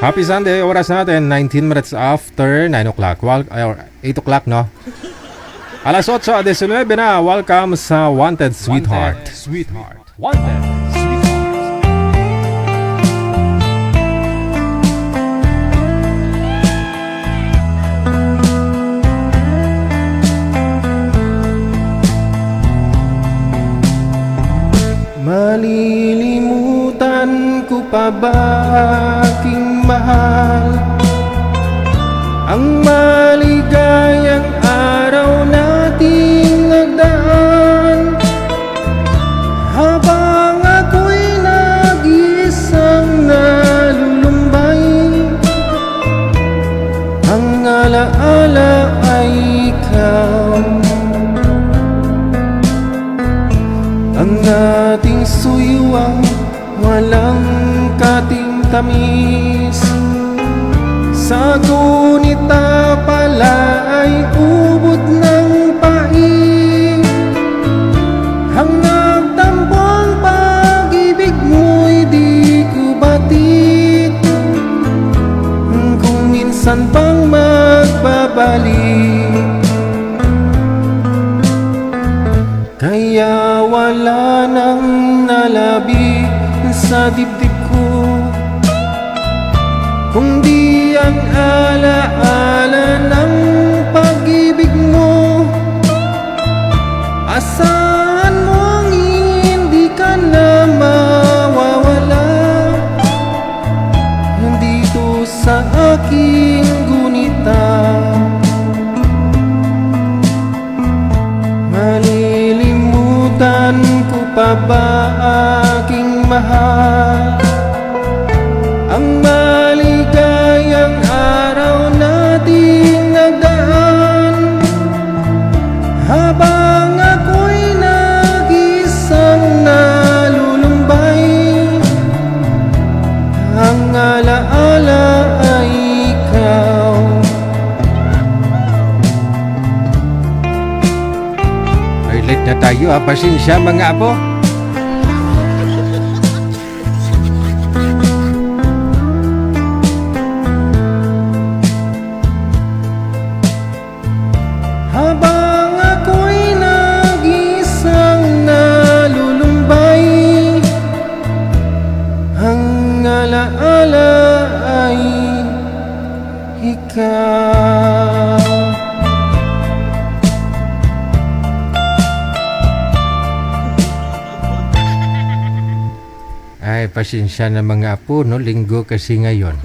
Happy Sunday, oras natin 19 minutes after 9 o'clock, 8 o'clock no? Alas 8:19 na, welcome sa Wanted Sweetheart. Wanted Sweetheart. Malilimutan ko pa ba aking mahal ang maligayang araw nating nagdaan habang ako'y nag-iisang nalulumbay. Ang alaala ay ikaw, ang ating suyuang walang kating-tamis. Sa gunita pala ay ubod ng pain. Hanggang tambong pag-ibig mo'y di ko batid. Kung minsan pang magbabalik, kaya wala nang nalabig sa dibdib ko, kundi ang alaala ng pag-ibig mo. Asahan mong hindi ka na mawawala dito sa aking gunita. Malilimutan ko pa ba aking mahal ang maligayang araw nating nagdaan habang ako'y nag-iisang nalulumbay. Ang alaala ay ikaw. Ay, late na tayo ha, pasensya mga apo. Habang ako'y nag-iisang nalulumbay, ang alaala ay ikaw. Ay, pasensya na mga apo, no? Linggo kasi ngayon.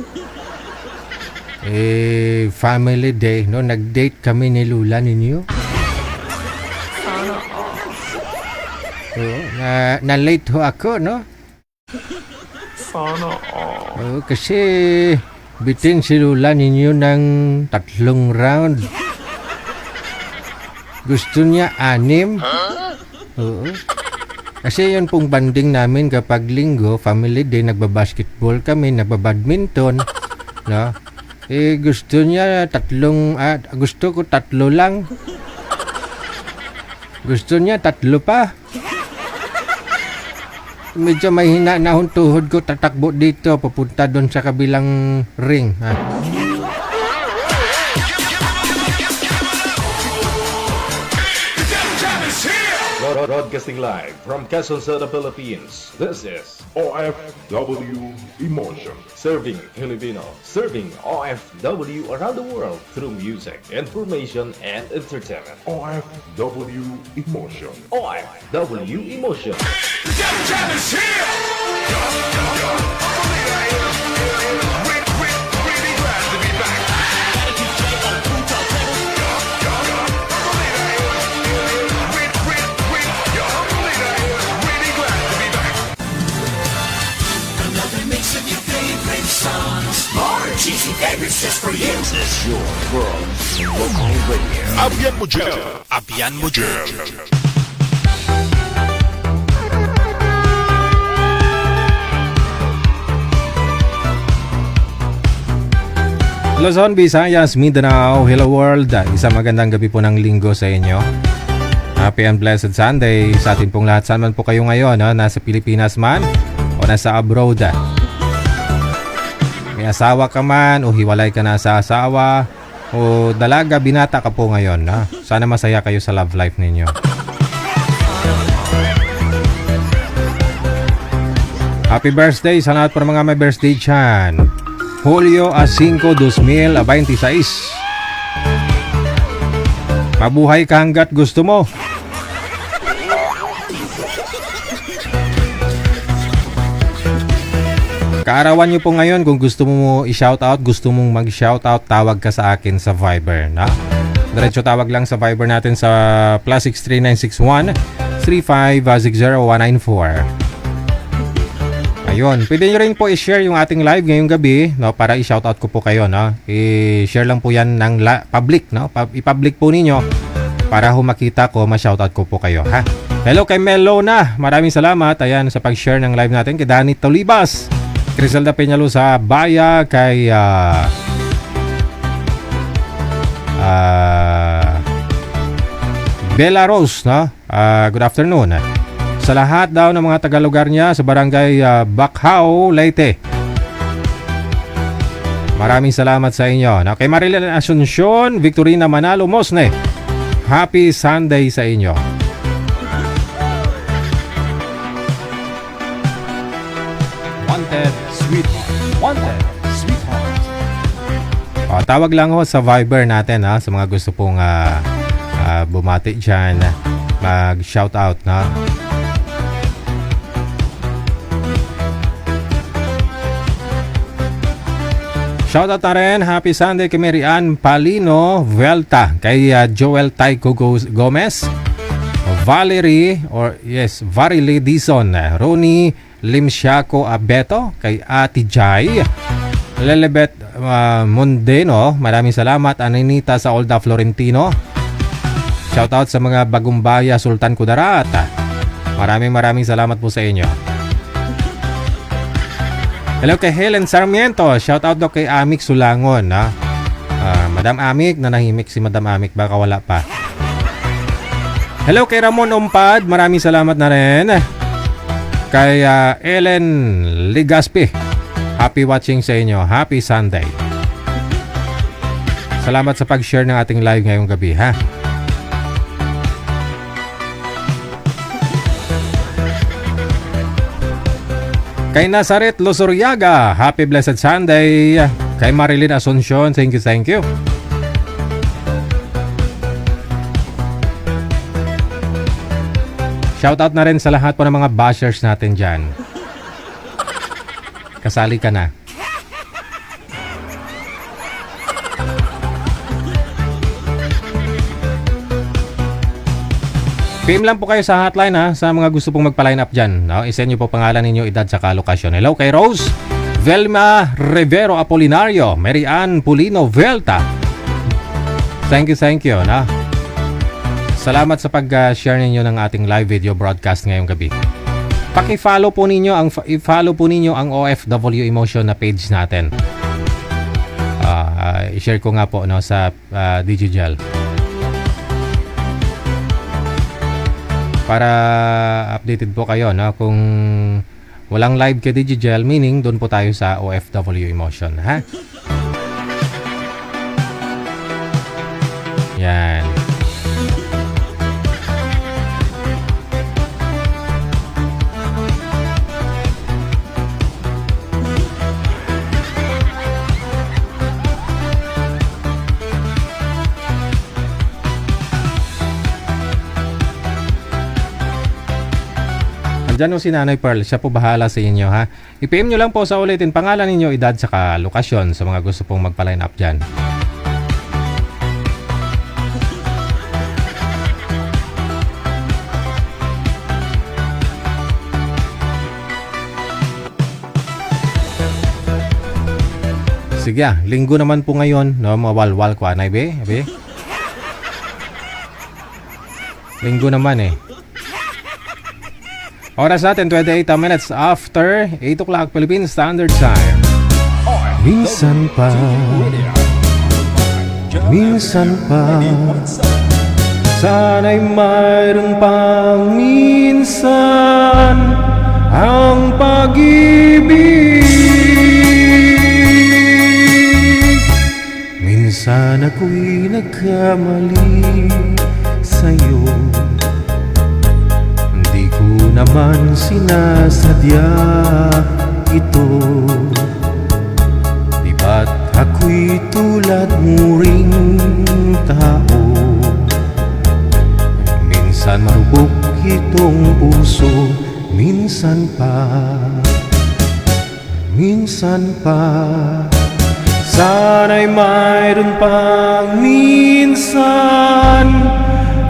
Family day, no? Nag-date kami ni Lula ninyo. Oo, na-late ho ako, no? Oo, kasi bitin si Lula ninyo ng 3 round. Gusto niya 6. Oo. Kasi yun pong banding namin kapag linggo, family day, nagbabasketball kami, nagbabadminton, no? Gusto niya 3, gusto ko 3 lang. Gusto niya 3 pa. Medyo mahina na akong tuhod ko, tatakbo dito, papunta doon sa kabilang ring, ha? Broadcasting live from Quezon City, Philippines. This is OFW Emotion. Serving Filipino. Serving OFW around the world through music, information, and entertainment. OFW Emotion. OFW Emotion. Cheesy favorites just for you. This is your world's local radio. Abyan mo dyan. Abyan mo dyan. Luzon, Visayas, Mindanao, hello world. Isang magandang gabi po ng linggo sa inyo. Happy and blessed Sunday sa atin pong lahat. Saan man po kayo ngayon, nasa Pilipinas man o nasa abroad. may asawa ka man o hiwalay ka na sa asawa o dalaga, binata ka po ngayon. Ha? Sana masaya kayo sa love life ninyo. Happy birthday sa lahat para mga may birthday dyan. Julio A5 2026. Mabuhay ka hanggat gusto mo. Kaarawan nyo po ngayon kung gusto mo i-shoutout, gusto mong mag-shoutout, tawag ka sa akin sa Viber. Na? Diretso tawag lang sa Viber natin sa +63961 3560194. Ayun, pwede nyo rin po i-share yung ating live ngayong gabi, no, para i-shoutout ko po kayo. No? I-share lang po yan ng public. No? I-public po ninyo para makita ko, ma-shoutout ko po kayo. Ha? Hello kay Melona, maraming salamat ayan, sa pag-share ng live natin. Kay Danny Tolibas, Criselda Peñalo sa Baya, kay Bella Rose, no? Good afternoon. Sa lahat daw ng mga taga-lugar niya sa barangay Bacau, Leyte. Maraming salamat sa inyo. No? Kay Marilyn Asuncion, Victorina Manalo Mosne, happy Sunday sa inyo. Wanted, sweetheart. O, tawag lang ho sa Viber natin ha, sa mga gusto pong bumati dyan, mag-shoutout na. Shoutout na rin, happy Sunday kay Mary Ann Palino Velta, kay Joel Taiko Gomez, Valerie Dison, Ronnie Limsiaco Abeto, kay Ate Jai, Lelebet Mondeno, maraming salamat. Aninita sa Olda Florentino, shoutout sa mga Bagumbaya Sultan Kudarat, maraming salamat po sa inyo. Hello kay Helen Sarmiento, shoutout daw kay Amik Sulangon. Madam Amik, nanahimik si Madam Amik, baka wala pa. Hello kay Ramon Umpad, maraming salamat na rin. Kay Ellen Ligaspi, happy watching sa inyo. Happy Sunday. Salamat sa pag-share ng ating live ngayong gabi, ha? Kay Nazaret Losuriaga, happy blessed Sunday. Kay Marilyn Asuncion, thank you. Shoutout na rin sa lahat po ng mga bashers natin dyan. Kasali ka na. PM lang po kayo sa hotline ha, sa mga gusto pong magpa-line up dyan. No? I-send nyo po pangalan ninyo, edad, saka lokasyon. Hello kay Rose Velma Rivero Apolinario, Mary Ann Pulino Velta. Thank you. No? Salamat sa pag-share ninyo ng ating live video broadcast ngayong gabi. Paki-follow po ninyo ang OFW Emotion na page natin. I-share ko nga po no sa Digigel. Para updated po kayo no kung walang live kay Digigel, meaning doon po tayo sa OFW Emotion, ha? Yan. Diyan si Nanay Pearl, siya po bahala sa inyo ha. I-PM nyo lang po sa ulitin pangalan ninyo, edad, saka lokasyon sa mga gusto pong magpa-line up dyan. Sige linggo naman po ngayon, no, mawalwal ko anay be. Linggo naman eh. Oras natin 28 minutes after 8 o'clock Philippine Standard Time. Minsan pa sana'y mayroon pang minsan ang pag-ibig. Minsan ako'y nagkamali sa'yo, hindi ko naman sinasadya ito. Di ba't ako'y tulad mo ring tao? Minsan marupok itong puso, minsan pa sana'y mayroon pang minsan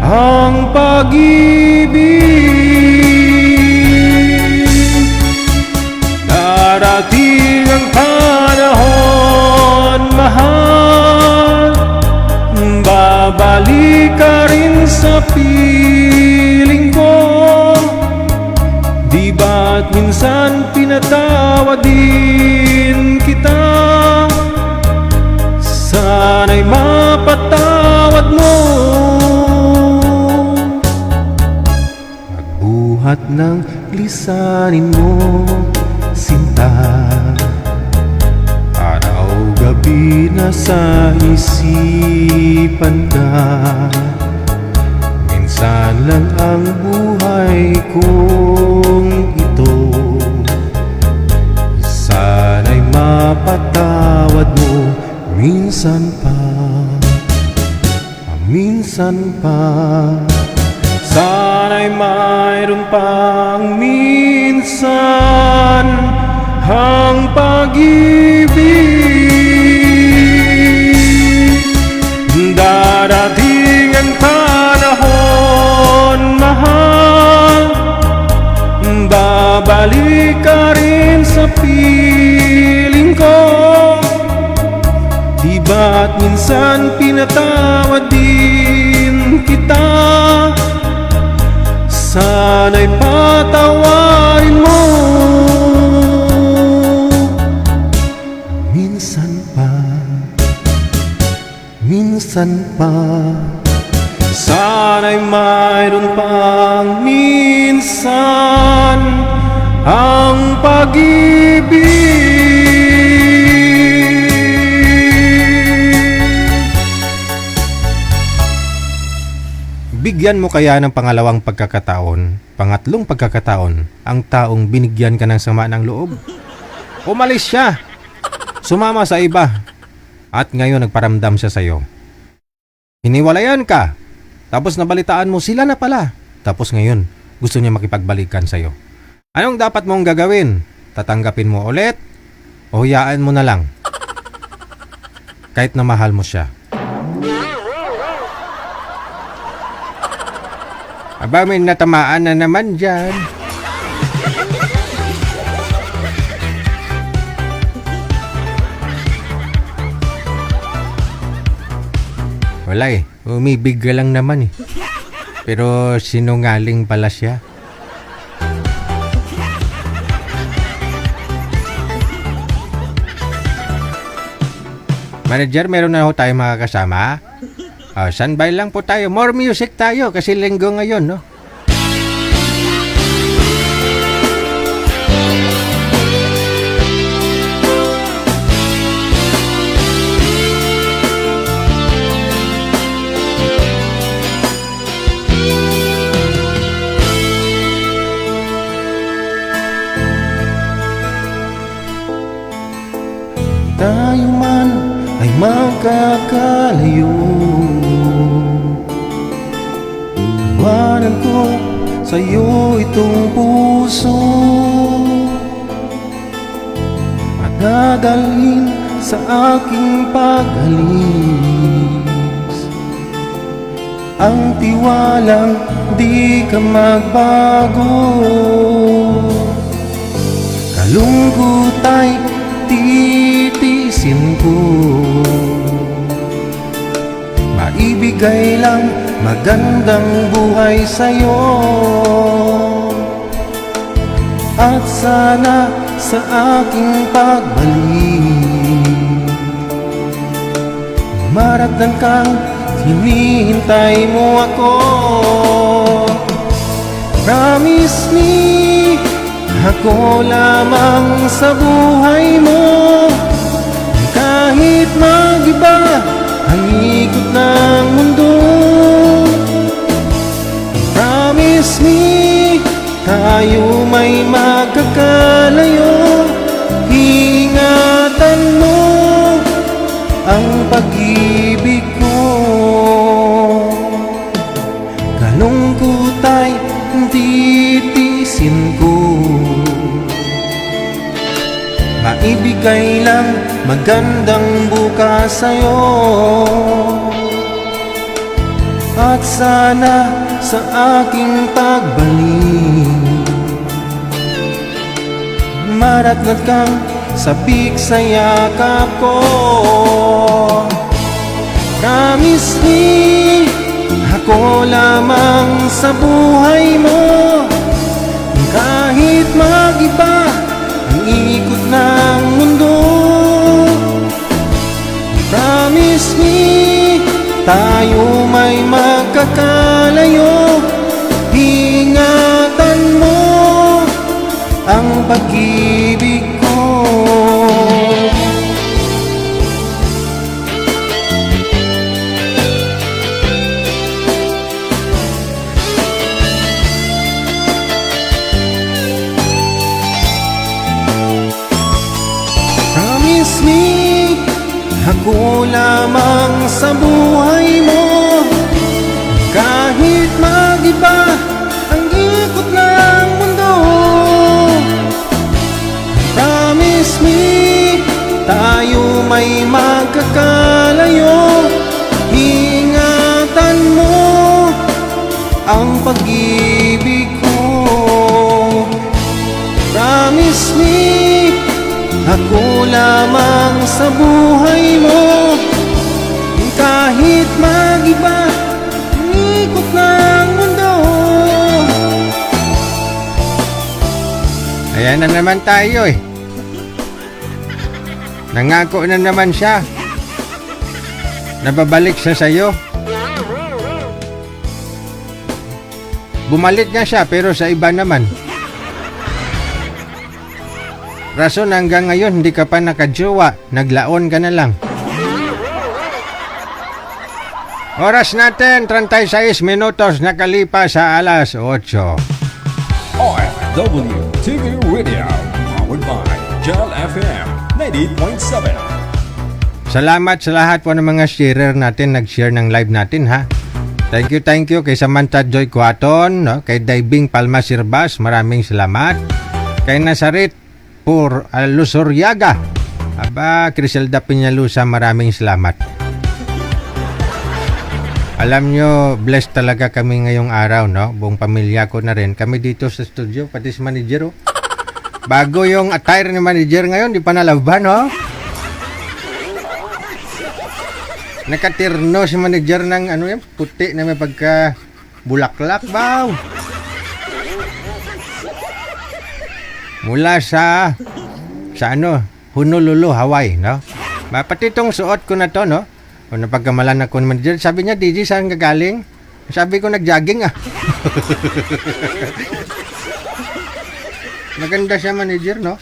ang pag-ibig. Darating ang panahon, mahal, babalik ka rin sa piling ko. Di ba't minsan pinatawad din kita? Sana'y mapatawad mo. Magbuhat ng lisanin mo, sinta, araw-gabi nasa isipan ka. Minsan lang ang buhay kong ito, sana'y mapatawad mo. Minsan pa, sana'y mayroon pang minsan ang pag-ibig. Darating ang panahon, mahal, babalik ka rin sa piling ko. Di ba't minsan pinatawad din kita? Sana'y patawarin mo. Minsan pa, sana'y mayroon pang minsan ang pag-ibig. Bigyan mo kaya ng pangalawang pagkakataon, pangatlong pagkakataon, ang taong binigyan ka ng sama ng loob? Umalis siya, sumama sa iba, at ngayon nagparamdam siya sa'yo. Hiniwalayan ka, tapos nabalitaan mo sila na pala, tapos ngayon gusto niya makipagbalikan sa'yo. Anong dapat mong gagawin? Tatanggapin mo ulit o hayaan mo na lang? Kahit na mahal mo siya. Aba, may natamaan na naman dyan. Wala eh, umibig ka lang naman eh. Pero sinungaling pala siya. Manager, meron na ho tayo makakasama. Standby lang po tayo. More music tayo kasi linggo ngayon, no? Tayo man ay magkakalayo, iwanan ko sa'yo itong puso at dadalhin sa aking pag-alis ang tiwalang di ka magbago. Kalungkot ay titiisin ko, maibigay lang magandang buhay sa'yo. At sana sa aking pagbalik maratnan kang hinihintay mo ako. Promise me, ako lamang sa buhay mo. Kahit mag-iba ang ikot ng mundo. Promise me, tayo may magkakalayo. Ingatan mo ang pag-ibig ko. Kalungkot ay titisin ko. Maibigay lang magandang bukas sa'yo. At sana sa aking pagbalik maratnat kang sabik sa yakap ko. Promise me, ako lamang sa buhay mo. Kahit mag-iba ang ikot ng mundo. Promise me, tayo may magkakalayo. Ingatan mo ang pag-ibig ko. Promise me, ako lamang sa buhay mo. Kahit mag-iba ang ikot ng mundo. Promise me, tayo may magkakalayo. Ingatan mo ang pag-ibig ko. Promise me, ako lamang sa buhay mo. Kahit mag-iba ang ikot ng mundo. Ayan na naman tayo eh. Nangako na naman siya. Nababalik siya sa'yo. Bumalik nga siya pero sa iba naman. Rason hanggang ngayon hindi ka pa nakajowa. Naglaon ka na lang. Oras natin 36 minutos nakalipas sa alas 8. OFW TV Radio, powered by Jal FM 98.7. Salamat sa lahat po ng mga sharer natin, nag-share ng live natin ha. Thank you kay Samantha Joy Cuaton, no? Kay Daibing Palma Sirbas, maraming salamat. Kay Nazaret Pur Lusuryaga, aba Criselda Piñalusa, maraming salamat. Alam nyo, blessed talaga kami ngayong araw, no? Buong pamilya ko na rin. Kami dito sa studio, pati si manager, oh. Bago yung attire ni manager ngayon, di pa nalaban, oh. Nakatirno si manager ng ano yan, puti na may pagka bulaklak, baw. Mula sa ano, Honolulu, Hawaii, no? Pati itong suot ko na to, no? O napagkamalan ako ng manager, sabi niya, DJ, saan ka galing? Sabi ko, nag-jogging ah. Maganda siya manager, no?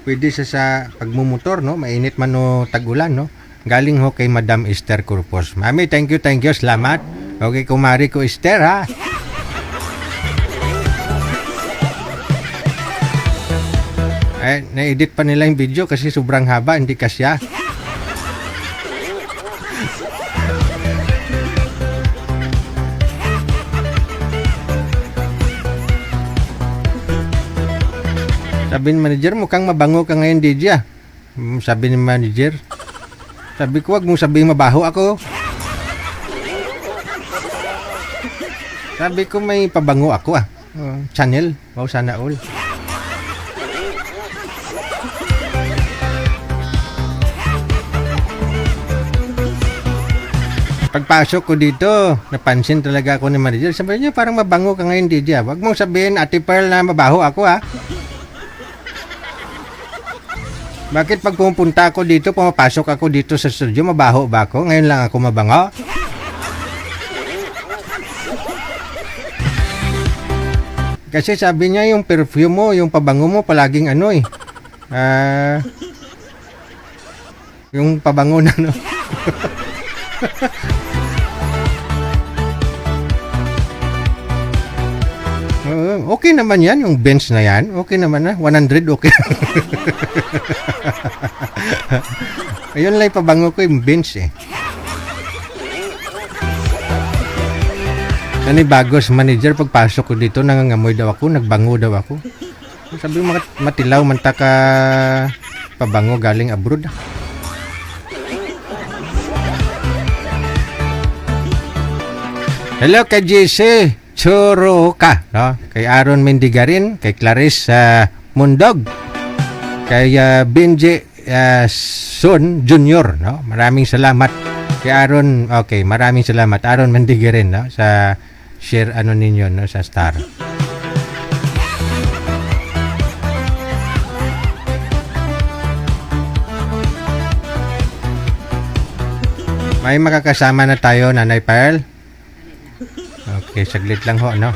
Pwede siya sa pagmumotor, no? Mainit man o tag-ulan, no? Galing ho kay Madam Esther Corpus. Mami, thank you, salamat. Okay, kumari ko Esther, ha? Na-edit pa nila yung video kasi sobrang haba, hindi kasya. Sabi ni manager, mukhang mabango ka ngayon, DJ, ah. Sabi ni manager. Sabi ko, wag mong sabihin mabaho ako. Sabi ko, may pabango ako, ah. Channel. Wow, sana all. Pagpasok ko dito, napansin talaga ako ni manager. Sabi niya, parang mabango ka ngayon, DJ, ah. Wag mong sabihin, Ate Pearl, na mabaho ako, ah. Bakit pag pumunta ako dito, pumapasok ako dito sa studio, mabaho ba ako? Ngayon lang ako mabango? Kasi sabi niya, yung perfume mo, yung pabango mo, palaging ano eh. Yung pabango na, no? Okay naman yan, yung bench na yan. Okay naman na, 100 okay. Ayun lang pabango ko yung bench eh. Bagos manager, pagpasok ko dito, nangangamoy daw ako, nagbango daw ako. Sabi mo, matilaw, manta ka pabango galing abroad. Hello kay JC Choroka, no? Kay Aaron Mendigarin, kay Clarice Mundog, kay Benji Son Junior, no? Maraming salamat kay Aaron. Okay, maraming salamat Aaron Mendigarin, no? Sa share ano ninyo, no? Sa Star. May makakasama na tayo, Nanay Pearl. Okay, saglit lang ho, no?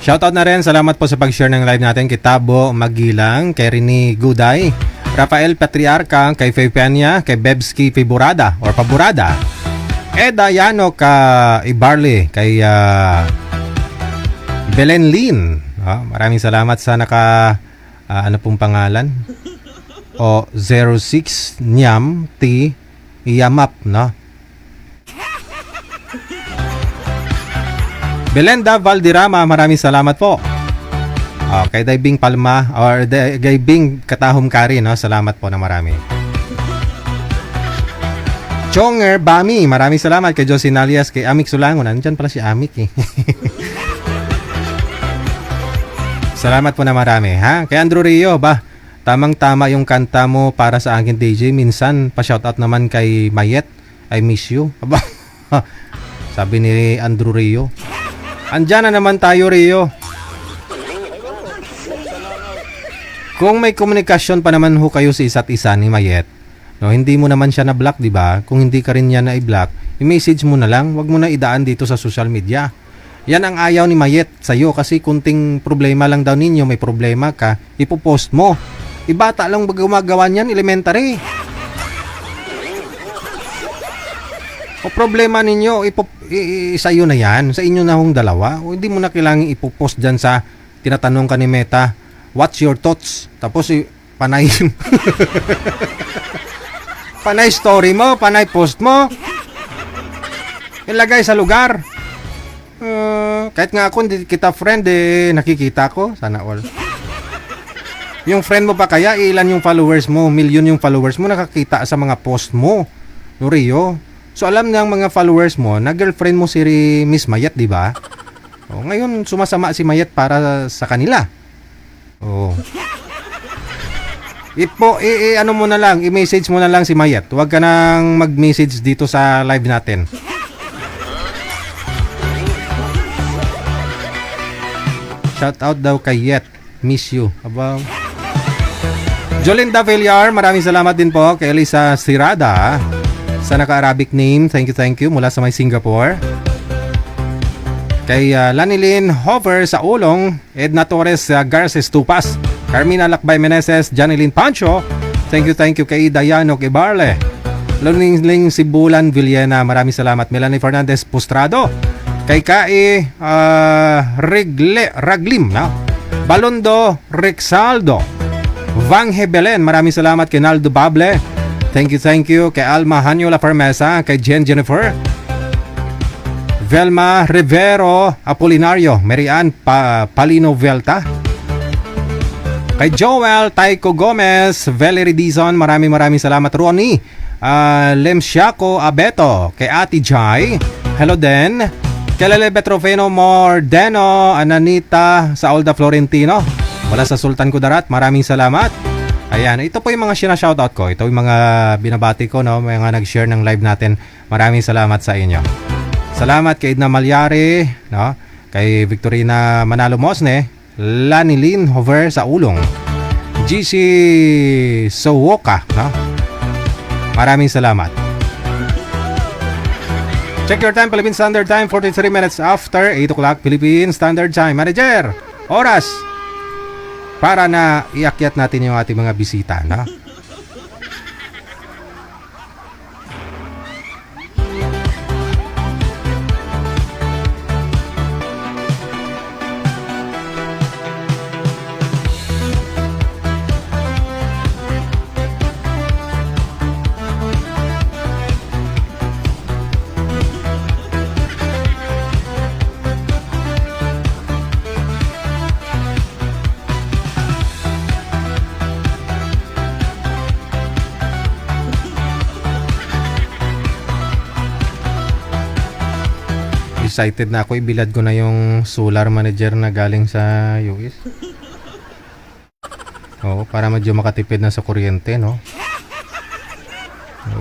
Shoutout na rin, salamat po sa pag-share ng live natin kay Tabo Magilang, kay Rini Guday, Rafael Patriarca, kay Faye Peña, kay Bebski Favorada or Paborada, Eda Yano ka Ibarle, kay Belen Lin. Maraming salamat sa ano pong pangalan? 06 Nyam T Yamap, no? Belenda Valderrama, maraming salamat po. Kay Daibing Palma or Daibing Katahom Kari, no? Salamat po na marami. Chonger Bami, maraming salamat kay Josie Nalias, kay Amik Sulangon. Nandyan pala si Amik eh. Salamat po na marami, ha? Kay Andrew Rio, tamang-tama yung kanta mo para sa akin, DJ. Minsan, pa-shoutout naman kay Mayet. I miss you. Aba, sabi ni Andrew Rio. Andyan na naman tayo, Rio. Kung may komunikasyon pa naman ho kayo sa isa't isa ni Mayet, no, hindi mo naman siya na-block, di ba? Kung hindi ka rin niya na-i-block, i-message mo na lang. Wag mo na idaan dito sa social media. Yan ang ayaw ni Mayet sa'yo kasi kunting problema lang daw ninyo, may problema ka, ipopost mo. Ibata lang gumagawa niyan, elementary. O problema ninyo, sa iyo na yan, sa inyo na hong dalawa. O hindi mo na kailangang ipopost dyan sa tinatanong ka ni Meta, what's your thoughts? Tapos panay panay story mo, panay post mo. Ilagay sa lugar. Kahit nga ako hindi kita friend, nakikita ko, sana all. Yung friend mo pa kaya, ilan yung followers mo, million yung followers mo, nakakita sa mga post mo, no, Rio. So alam niya ang mga followers mo na girlfriend mo si Miss Mayet, di ba? Ngayon sumasama si Mayet para sa kanila. Ano mo na lang, i-message mo na lang si Mayet. Huwag ka nang mag-message dito sa live natin. Shout out daw kay Yet. Miss you. Aba. Jolinda Villar, maraming salamat din po kay Elisa Sirada sa naka-Arabic name. Thank you mula sa may Singapore. Kay Lanilyn Hover sa Ulong, Edna Torres Garces Tupas, Carmina Lakbay Meneses, Janilyn Pancho. Thank you kay Dayano Ibarle. Luningling Sibulan Villena, maraming salamat. Melanie Fernandez Pustrado. Kay Kai Raglim, no? Balondo Rexaldo, Vanghe Belen, maraming salamat kay Naldo Bable. Thank you kay Alma Hanyola Fermesa, kay Jennifer Velma Rivero Apolinario, Marian Palino Velta, kay Joel Taiko Gomez, Valerie Dizon, maraming salamat. Ronnie Lemsiaco Abeto, kay Ate Jai, hello din. Kay Lele Betrofeno Mordeno, Ananita sa Olda Florentino, wala sa Sultan Kudarat, maraming salamat. Ayan, ito po yung mga shoutout ko. Ito yung mga binabati ko, no? Mga nag-share ng live natin. Maraming salamat sa inyo. Salamat kay Edna Malyari, no? Kay Victorina Manalo Mosne, Lanilyn Hover sa Ulong, GC Sowoka, no? Maraming salamat. Check your time, Philippine Standard Time, 43 minutes after 8 o'clock Philippine Standard Time. Manager, oras para na iakyat natin yung ating mga bisita, no? Excited na ako, ibilad ko na yung solar manager na galing sa US. Oo, para medyo makatipid na sa kuryente, no?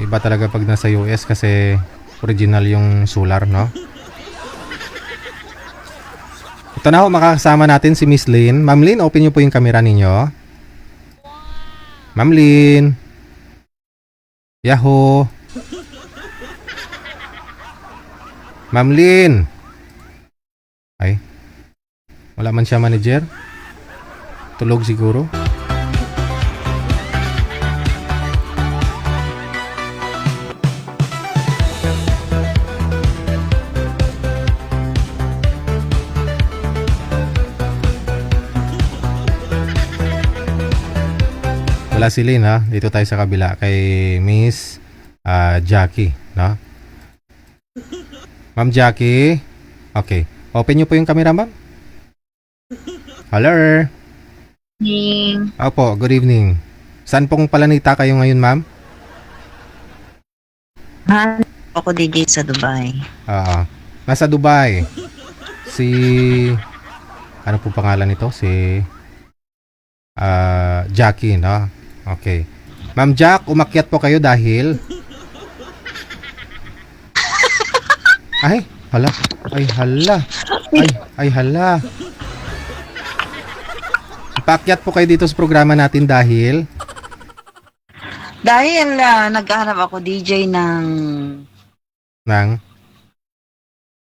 Iba talaga pag nasa US kasi original yung solar, no? Ito na ho, makakasama natin si Miss Lynn. Ma'am Lynn, open nyo po yung camera ninyo. Ma'am Lynn. Yahoo. Ma'am Lynn. Ay. Wala man siya manager. Tulog siguro. Wala si Lynn, ha. Dito tayo sa kabila kay Miss Jackie, no? Ma'am Jackie. Okay. Open nyo po yung camera, ma'am. Hello. Opo, good evening. Saan pong planeta kayo ngayon, ma'am? Ako DJ sa Dubai. Nasa Dubai. Si... Ano po pangalan nito? Si... Jackie, no? Okay. Ma'am Jack, umakyat po kayo dahil... Ay, hala. Ay, hala. Ay, hala. Paakyat po kayo dito sa programa natin dahil... Dahil naghahanap ako DJ ng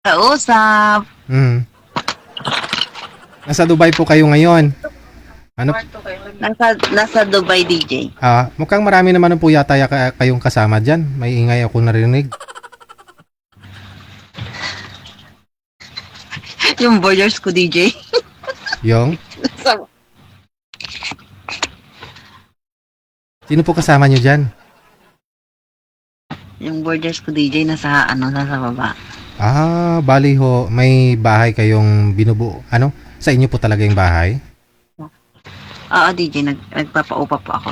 kausap. Nasa Dubai po kayo ngayon. Ano? Nasa Dubai DJ. Mukhang marami naman po yata kayong kasama dyan. May ingay ako narinig. Yung borders ko DJ. Yung? Sino po kasama nyo dyan? Yung borders ko DJ nasa baba. Bali ho, may bahay kayong binubuo. Ano? Sa inyo po talaga yung bahay? Oo, DJ, nagpapaupa po ako.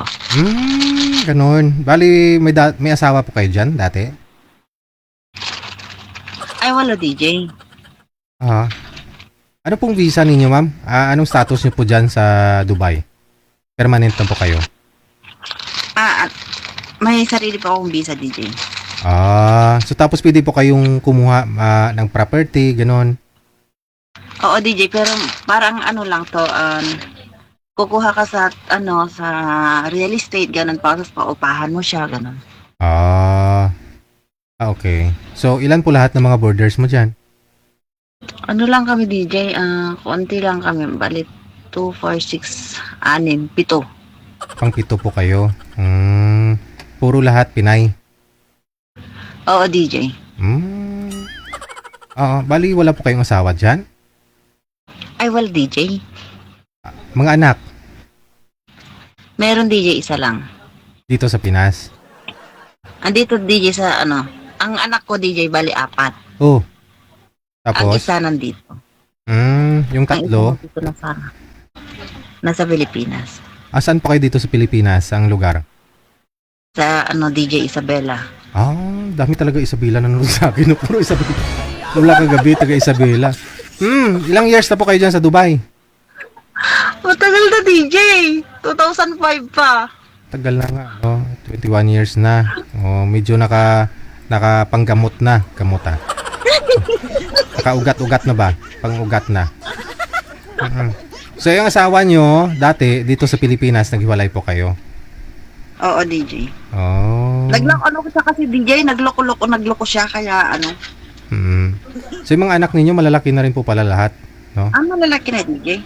Ganun. Bali, may asawa po kayo dyan dati? Ay, wala DJ. Ano pong visa ninyo, ma'am? Anong status niyo po dyan sa Dubai? Permanent na po kayo? May sarili pa akong visa, DJ. So tapos pwede po kayong kumuha ng property, ganon? Oo, DJ, pero parang ano lang to, kukuha ka sa real estate, ganon, tapos paupahan mo siya, ganon. Okay. So, ilan po lahat ng mga borders mo dyan? Ano lang kami, DJ, konti lang kami, balit 2, 4, 6, 6, 7. Pang-pito po kayo. Puro lahat Pinay. Oo, DJ. Bali, wala po kayong asawa dyan? Ay, well, DJ. Mga anak? Meron, DJ, isa lang. Dito sa Pinas? Andito, DJ, sa ang anak ko, DJ, bali 4. Oh. Ang Tapos? isa nandito. Yung tatlo? Ang isa nandito nasa Pilipinas. Saan po kayo dito sa Pilipinas, ang lugar? Sa DJ Isabela. Dami talaga Isabela na nanonood sa akin. Puro Isabela. Wala kagabi, taga Isabela. Ilang years na po kayo dyan sa Dubai? Matagal na, DJ. 2005 pa. Tagal na nga, 21 years na. Medyo nakapanggamot na. Gamuta. Nakaugat-ugat na ba? Pangugat na. So, yung asawa nyo, dati, dito sa Pilipinas, naghiwalay po kayo? Oo, DJ. Nagloko siya kasi, DJ. Nagloko siya, kaya So, yung mga anak ninyo, malalaki na rin po pala lahat, no? Malalaki na, DJ.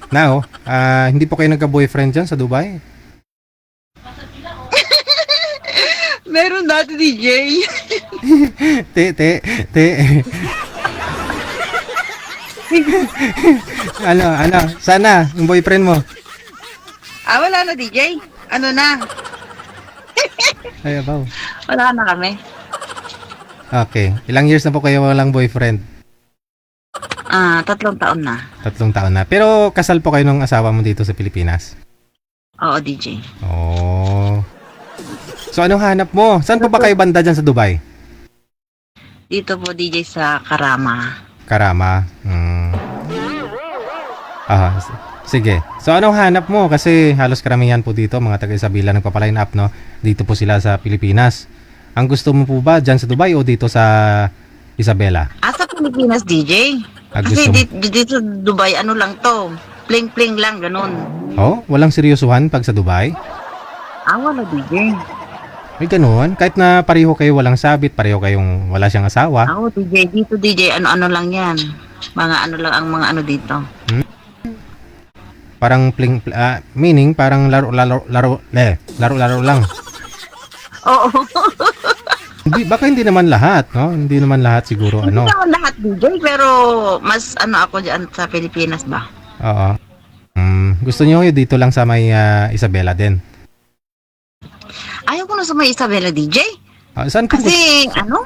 Now, hindi po kayo nagka-boyfriend dyan sa Dubai? Meron dati, DJ. Te. ano, sana, yung boyfriend mo? Wala na, DJ. Ano na? Ay, abaw. Wala na kami. Okay, ilang years na po kayo walang boyfriend? 3 taon na. 3 taon na. Pero kasal po kayo ng asawa mo dito sa Pilipinas? Oo, DJ. Oh. So, anong hanap mo? Saan po ba kayo banda dyan sa Dubai? Dito po, DJ, sa Karama. Karama. Sige. So, anong hanap mo? Kasi halos karamihan po dito, mga taga-Isabela nagpapaline up, no? Dito po sila sa Pilipinas. Ang gusto mo po ba dyan sa Dubai o dito sa Isabela? Sa Pilipinas, DJ. Gusto Kasi mo? dito sa Dubai, ano lang to. Pling-pling lang, ganun. Oh, walang seryosohan pag sa Dubai? Wala, DJ. May ganun. Kahit na pareho kayo walang sabit, pareho kayong wala siyang asawa. DJ. Dito, DJ, ano-ano lang yan. Mga ano lang ang mga ano dito. Parang meaning parang laro lang. Oo. Baka hindi naman lahat, no? Hindi naman lahat siguro, Hindi ano. naman lahat, DJ, pero mas ano ako dyan sa Pilipinas ba? Oo. Gusto niyo yung dito lang sa may Isabela din? Ayaw ko na sa may Isabela, DJ. Saan ka? Kasi, ano?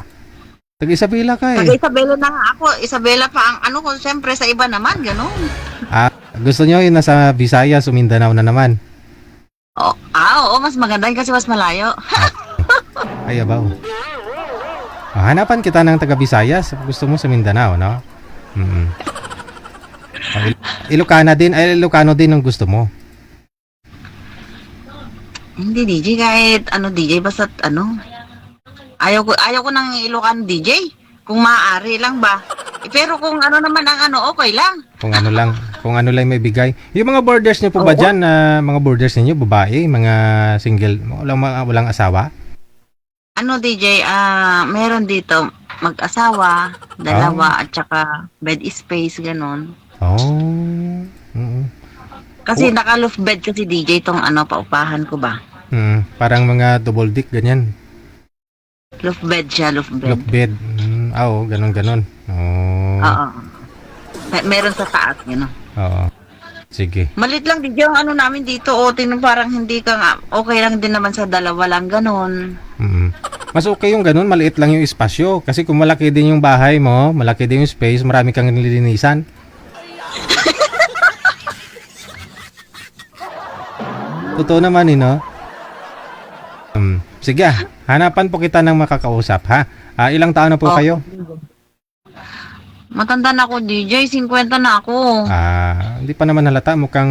Taga-Isabela ka Taga eh. Isabela na nga ako. Isabela pa ang ano ko, siyempre sa iba naman, gano'n. Gusto niyo yung nasa Visayas, Mindanao na naman? Oo, mas maganda yun kasi mas malayo. Ay, abaw. Hanapan kita ng taga-Visayas. Gusto mo sa Mindanao, no? Ilocana din. Ilocano din ang gusto mo. Hindi, DJ, kahit ano, DJ, basta ano. Ayaw ko ng Ilocano, DJ. Kung maaari lang ba. Pero kung ano naman ang ano, okay lang. Kung ano lang may bigay. Yung mga borders niyo po ba dyan, mga borders niyo babae, mga single, walang asawa? Ano, DJ, meron dito mag-asawa, dalawa, at saka bed space, ganon. Kasi naka-loft bed kasi, DJ, itong ano, paupahan ko ba. Parang mga double dick, ganyan. Loft bed siya, loft bed. Loft bed. Ganon. Oo. Meron sa taas, gano'n. Oo. Sige. Malit lang, DJ, yung ano namin dito, tingnan parang hindi ka nga, okay lang din naman sa dalawa lang, ganon. Mas okay yung ganun, maliit lang yung espasyo. Kasi kung malaki din yung bahay mo, malaki din yung space, marami kang nililinisan. Totoo naman no? Sige, hanapan po kita ng makakausap, ha? Ilang taon na po kayo? Matanda na ako, DJ. 50 na ako. Hindi pa naman halata. Mukhang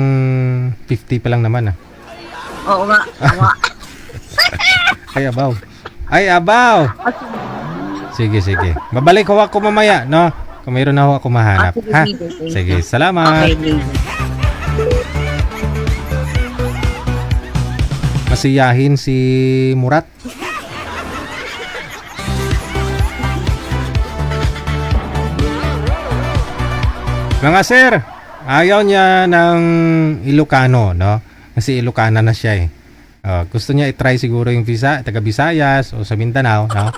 50 pa lang naman, Oo nga. Ay, abaw! Sige. Babalik ho ako mamaya, no? Kung mayroon na ho ako mahanap, ha? Sige, salamat. Okay, DJ. Masiyahin si Murat. Mga sir, ayaw niya ng Ilocano, no? Kasi Ilocana na siya eh. Gusto niya i-try siguro yung taga Visayas o sa Mindanao, no?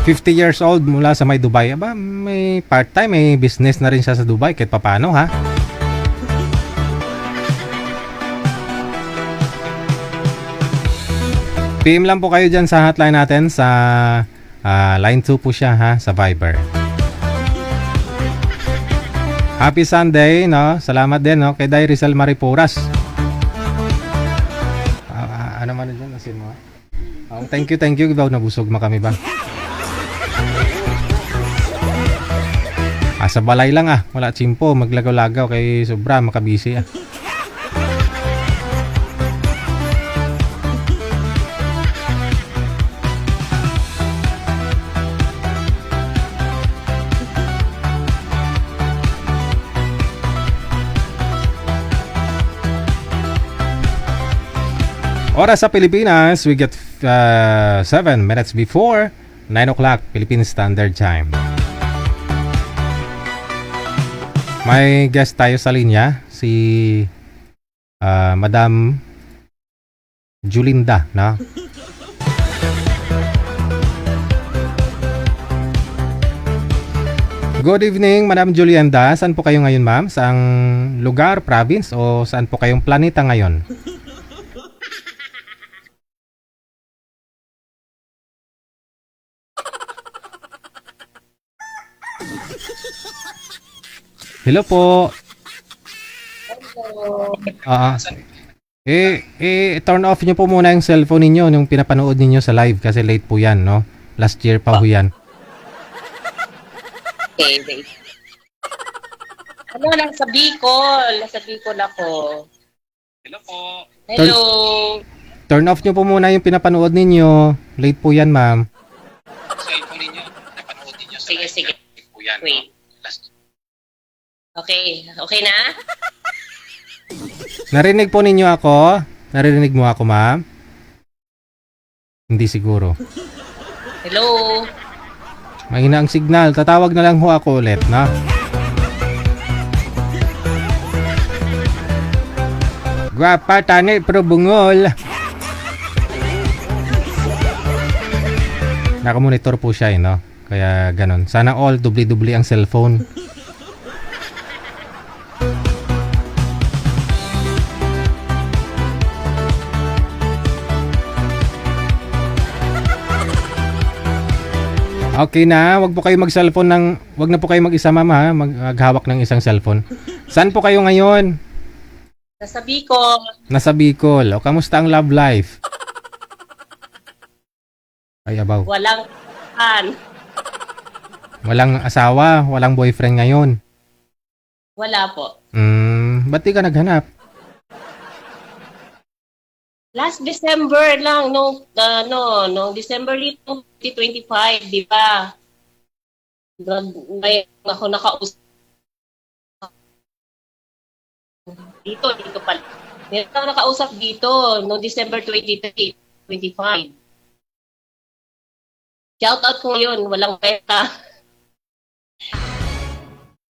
50 years old mula sa may Dubai. Aba, may part-time, may business na rin siya sa Dubai kahit papano, ha? PM lang po kayo dyan sa hotline natin sa line 2 po siya, ha, sa Viber. Happy Sunday, no? Salamat din, no? Kay Day Rizal Maripuras. Ano man dyan? Asin mo, thank you. Daw nabusog mo kami ba? Sa balay lang, wala tsimpo. Maglagaw-lagaw kay sobra, makabisi, Oras sa Pilipinas, we get 7 minutes before 9 o'clock Philippine Standard Time. May guest tayo sa linya, si Madam Julinda, no? Good evening, Madam Julienda. Saan po kayo ngayon, ma'am? Saang lugar, province, o saan po kayong planeta ngayon? Hello po. Ah, turn off niyo po muna yung cellphone ninyo, yung pinapanood ninyo sa live kasi late po yan, no? Last year pa ho yan. Okay, wait. Ano lang sa Bicol? Nasa Bicol ako. Hello po. Hello. Turn off niyo po muna yung pinapanood ninyo. Late po yan, ma'am. Sige, sige. Wait. Okay. Okay na? Narinig po ninyo ako? Narinig mo ako, ma'am? Hindi siguro. Hello. Mahina ang signal. Tatawag na lang ho ako ulit, no? Guwapa, tani, pero bungol. Nakamonitor po siya, no? Kaya ganon. Sana all, dubli-dubli ang cellphone. Okay na, wag po kayo mag-cellphone wag na po kayo mag-isa, ma'am, ha? Maghawak ng isang cellphone. Saan po kayo ngayon? Nasa Bicol. Nasa Bicol. O, kamusta ang love life? Ay, abaw. Walang an. Walang asawa, walang boyfriend ngayon. Wala po. Ba't di ka naghanap? Last December lang, nung December 2025, di ba? May ako nakausap. Dito pala. Meron ako nakausap dito, noong December 23, 25. Shout out ko ngayon, walang peta.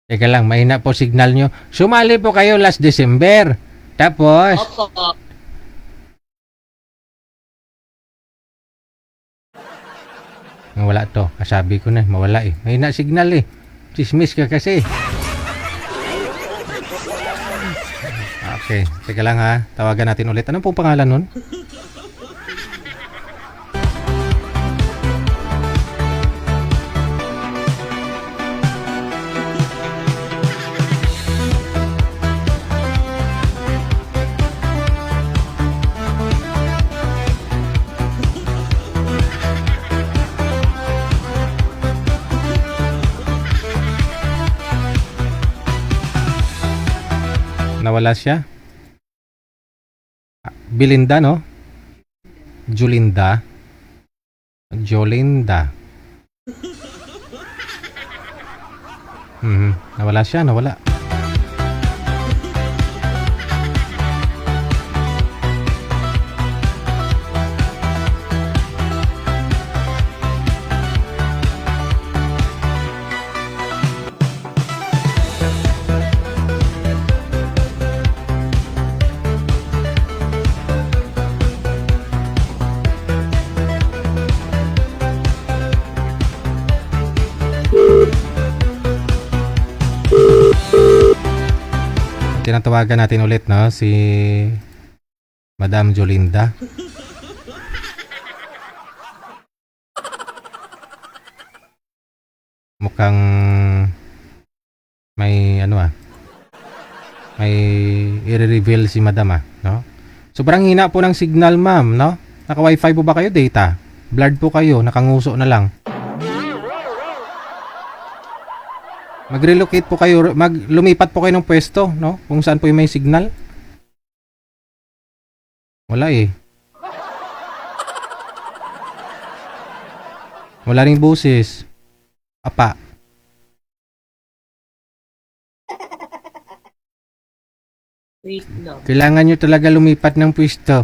Teka lang, mahina po signal nyo. Sumali po kayo last December. Tapos, Opo. wala to. Kasabi ko na, mawala eh. Mahina signal eh. Chismis ka kasi. Okay, teka lang ha. Tawagan natin ulit. Anong pong pangalan nun? Nawala siya. Belinda, no? Julinda. Jolinda. Nawala siya, nawala. Tinatawagan natin ulit, no? Si Madam Jolinda. Mukhang may may i-reveal si Madam, no? Sobrang hina po ng signal, ma'am, no? Naka-wifi po ba kayo, data? Blurred po kayo, nakanguso na lang. Mag-relocate po kayo, lumipat po kayo ng pwesto, no? Kung saan po yung may signal. Wala eh. Wala ring boses. Apa. Wait lang. Kailangan nyo talaga lumipat ng pwesto.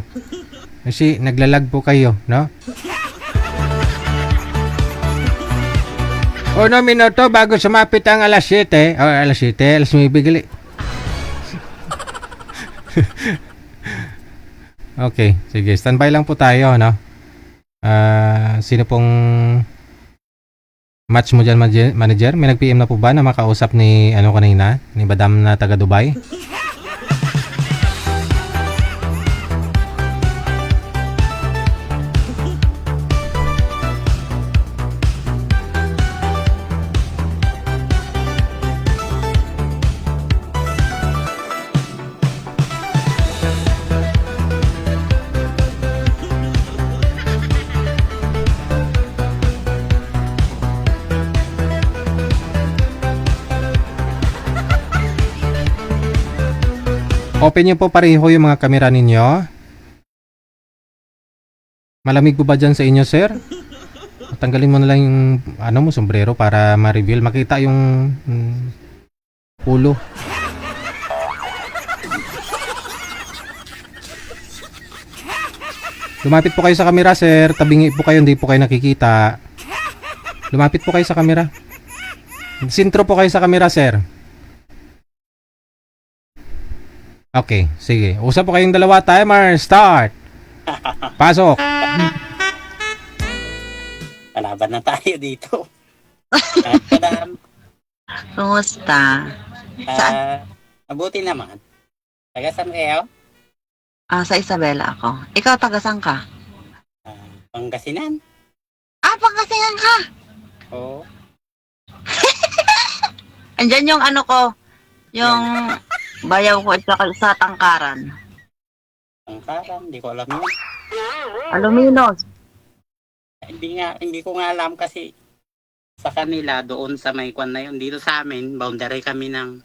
Kasi naglalag po kayo, no? 1 minuto bago sumapit ang alas 7. O, alas 7, alas 9 gali. Okay, sige. Standby lang po tayo, no? Sino pong match mo dyan, manager? May nag-PM na po ba na makausap ni, ano kanina? Ni Madam na taga Dubai? Open niyo po pareho yung mga kamera ninyo. Malamig po ba dyan sa inyo, sir? Tanggalin mo na lang yung ano mo, sombrero para ma-reveal. Makita yung ulo. Lumapit po kayo sa kamera, sir. Tabingi po kayo, hindi po kayo nakikita. Lumapit po kayo sa kamera. Sintro po kayo sa kamera, sir. Okay, sige. Usap po kayong dalawa. Timer, start. Pasok. Kalaban na tayo dito. Madam, Kumusta? mabuti naman. Taga saan kayo? Sa Isabela ako. Ikaw, taga saan ka? Pangasinan. Pangasinan ka! Oo. Andyan yung ano ko, yung bayaw ko at saka sa Tangkaran. Tangkaran, hindi ko alam yun. Aluminos. Hindi ko nga alam kasi sa kanila doon sa may kwan na yun. Dito sa amin, boundary kami ng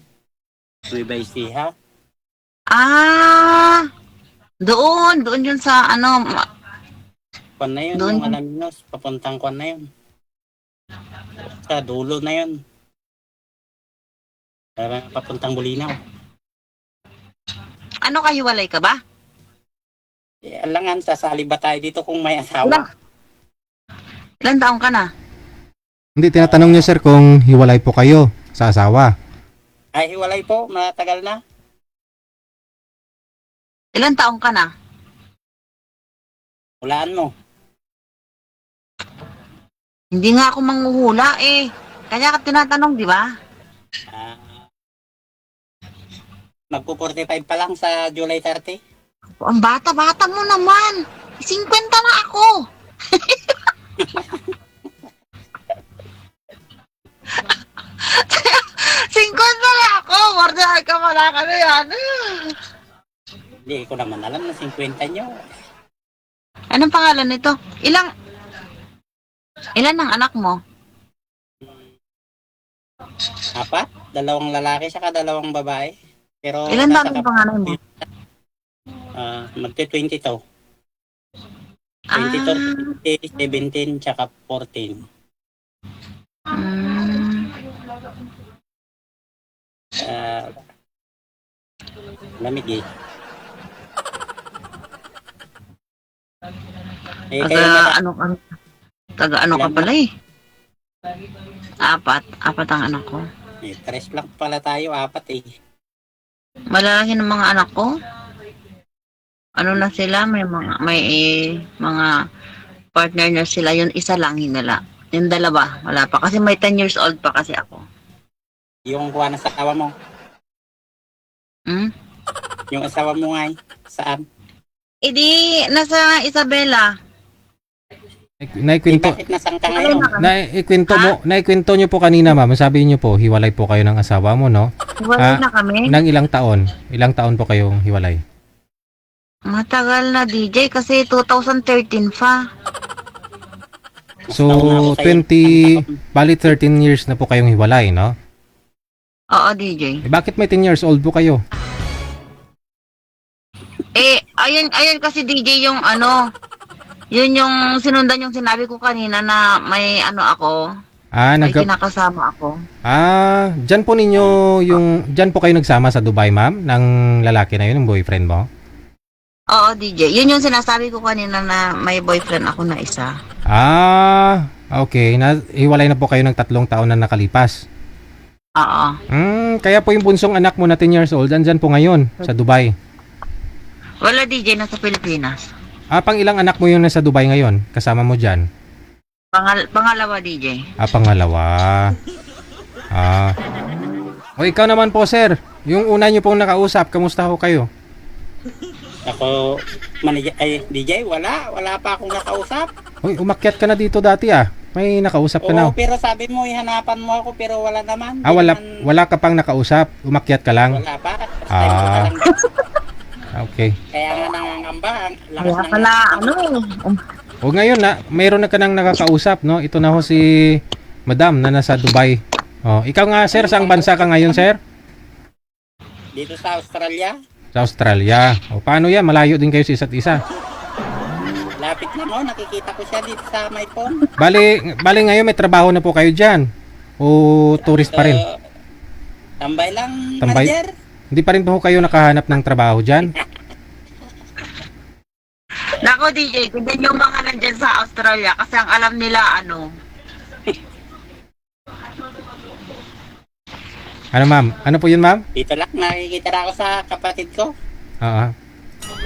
Nueva Ecija. Doon yun sa ano, Kwan na yun, Doon yung Alaminos, papuntang kwan na yun. Sa dulo na yun. Papuntang Bulinaw. ano kahiwalay ka ba? Alangan, sasali ba tayo dito kung may asawa? Ilan taong ka na? Hindi, tinatanong niyo, sir, kung hiwalay po kayo sa asawa. Ay, hiwalay po, matagal na. Ilan taong ka na? Hulaan mo. Hindi nga ako manghuhula eh. Kaya ka tinatanong, di ba? Magpo-45 pa lang sa July 30. Ang bata-bata mo naman. 50 na ako. Na ako. Wardahan ka pala ka na yan. Hindi ko naman alam na 50 nyo. Anong pangalan nito? Ilan ang anak mo? 4, 2 lalaki saka 2 babae. Pero Ilan ba ang pangalan mo? magti-22. 22, 17, tsaka 14. Lamig eh. Kayo Taga ano ka pala eh? 4 ang anak ko. Tres lang pala tayo, 4 eh. Malalaki ng mga anak ko. Ano na sila, may mga partner na sila, yun isa lang hinala. Yung dalawa, wala pa. Kasi may 10 years old pa kasi ako. Yung kuha na sa asawa mo, yung asawa mo nga saan? Di, nasa Isabela. Naikwento, Bakit nasaan ka ngayon? naikwento nyo po kanina, ma'am. Sabi nyo po, hiwalay po kayo ng asawa mo, no? Hiwalay na kami. Nang ilang taon? Ilang taon po kayong hiwalay? Matagal na DJ kasi 2013 pa. So, 13 years na po kayong hiwalay, no? Oo, DJ. Bakit may 10 years old po kayo? Ayun kasi DJ yung yun yung sinundan yung sinabi ko kanina na may ako, may kinakasama ako. Diyan po kayo nagsama sa Dubai, ma'am? Ng lalaki na yun, yung boyfriend mo? Oo, DJ. Yun yung sinasabi ko kanina na may boyfriend ako na isa. Okay, hiwalay na po kayo ng 3 taon na nakalipas. Oo. Kaya po yung bunsong anak mo na 10 years old, andyan po ngayon sa Dubai. Wala DJ, nasa Pilipinas. Pang ilang anak mo yung nasa Dubai ngayon? Kasama mo dyan? Pangalawa DJ. Pangalawa. O ikaw naman po, sir. Yung una nyo pong nakausap, kamusta ho kayo? Ako, DJ, wala pa akong nakausap. Uy, umakyat ka na dito dati May nakausap ka na. Oo, pero sabi mo, ihanapan mo ako, pero wala naman. Wala ka pang nakausap. Umakyat ka lang. Wala pa. First time ko pa lang. Okay. Kaya nga nangangamba. Ang lakas Kaya ng... pala, O ngayon mayroon na ka nang nakakausap, no? Ito na ho si Madam na nasa Dubai. Ikaw nga, sir, saang bansa ka ngayon, sir? Dito sa Australia. Sa Australia. Paano yan? Malayo din kayo sa isa't isa. Lapit lang nakikita ko siya dito sa my phone. Bali ngayon may trabaho na po kayo dyan. O tourist pa rin? Tambay lang, Tambay? manager. Hindi pa rin po kayo nakahanap ng trabaho dyan? nako DJ, tignan yung mga nandyan sa Australia kasi ang alam nila Ano ma'am? Ano po yun ma'am? Dito lang, nakikita na ako sa kapatid ko.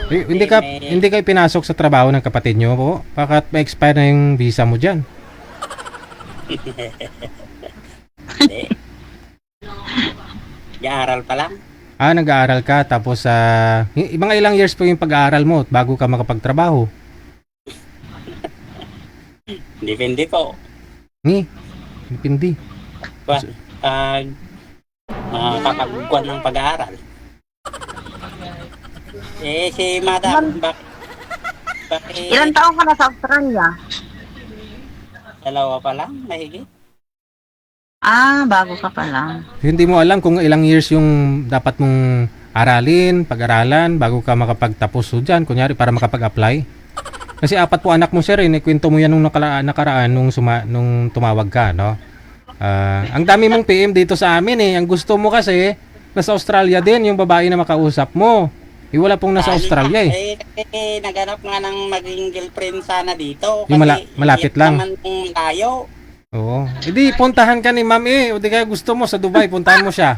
Hindi kayo pinasok sa trabaho ng kapatid nyo po? Bakit ma-expire na yung visa mo dyan? Hindi. Nag-aaral pa lang. Nag-aaral ka tapos ibang ilang years po yung pag-aaral mo bago ka makapagtrabaho? Depende po. Depende. Kakagugwan ng pag-aaral. Si Madam, bakit Ilan taon ka na sa Australia? 2 pa lang, mahigit? Bago ka pa lang. Hindi mo alam kung ilang years yung dapat mong pag-aralan bago ka makapagtapos dyan, kunyari para makapag-apply. Kasi 4 po anak mo, sir, kwento mo yan nung nakaraan nung tumawag ka, no? Ang dami mong PM dito sa amin Ang gusto mo kasi nasa Australia din yung babae na makausap mo. Wala pong nasa Australia Naghanap nga ng maging girlfriend sana dito. Yung malapit lang. Naman kung layo. Oo. Hindi, puntahan ka ni ma'am O di kaya gusto mo sa Dubai, puntahan mo siya.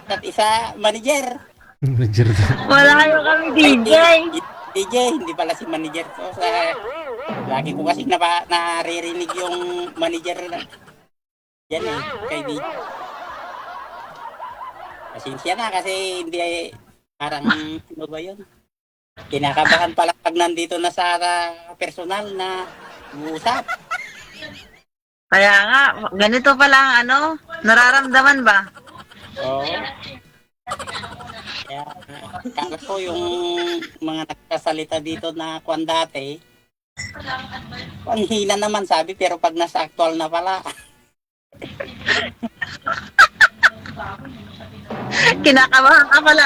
At isa, manager. Manager daw. Wala kayo kami DJ. DJ, hindi pala si manager ko. Lagi ko kasi naririnig yung manager na yan kay DJ. Pasensya na kasi hindi parang ano ba yun? Kinakabahan pala pag nandito na sa personal na uusap. Kaya nga, ganito pala ang nararamdaman ba? Oo. Kaya kala ko yung mga nagkasalita dito na kwan dati, ang hina naman sabi pero pag nasa actual na pala. Kinakabahan ka pala,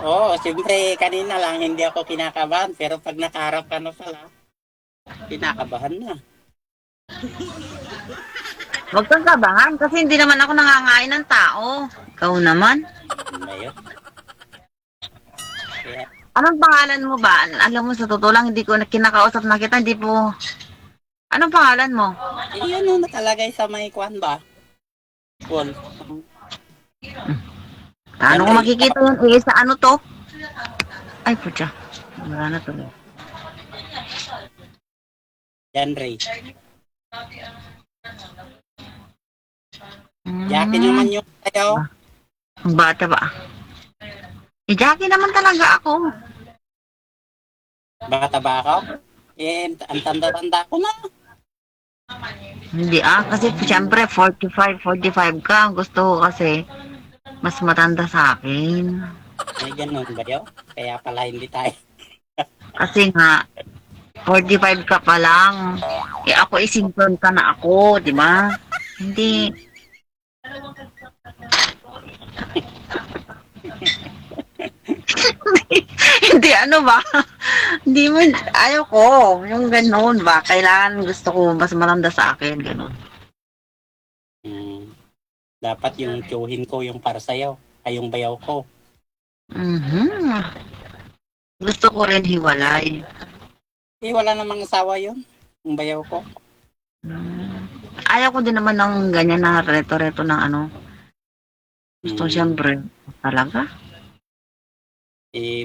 Oo, siyempre kanina lang hindi ako kinakabahan pero pag nakaharap ka na pala, kinakabahan na. Huwag kang kabahan kasi hindi naman ako nangangain ng tao. Ikaw naman. Ano yun? Kaya, Anong pangalan mo ba? Alam mo, sa totoo lang, hindi ko kinakausap na kita, hindi po. Anong pangalan mo? yun yung nakalagay sa may kwan ba? Wall. Paano ko makikita yun? Sa ano to? Ay, putya. Wala na tuloy. Yan, Ray. Jackie naman yung tayo. Ang bata ba? Jackie naman talaga ako. Bata ba ako? Ang tanda-tanda ko na. Hindi kasi siyempre 45 ka. Gusto ko kasi mas matanda sa akin. May ganun ba yun? Kaya pala hindi tayo. Kasi nga, 45 ka pa lang. Ako 50 ka na ako, di ba? Hindi. Hindi, ano ba? Hindi mo, ayaw ko. Yung gano'n ba? Kailangan gusto ko mas matanda sa akin, gano'n. Dapat yung tiyuhin ko yung para sa'yo. Ay yung bayaw ko. Mhm. Gusto ko rin hiwalay. Wala namang asawa yun. Ang bayaw ko. Ayaw ko din naman ng ganyan na reto-reto ng ano. Gusto Hmm. siyempre. Talaga?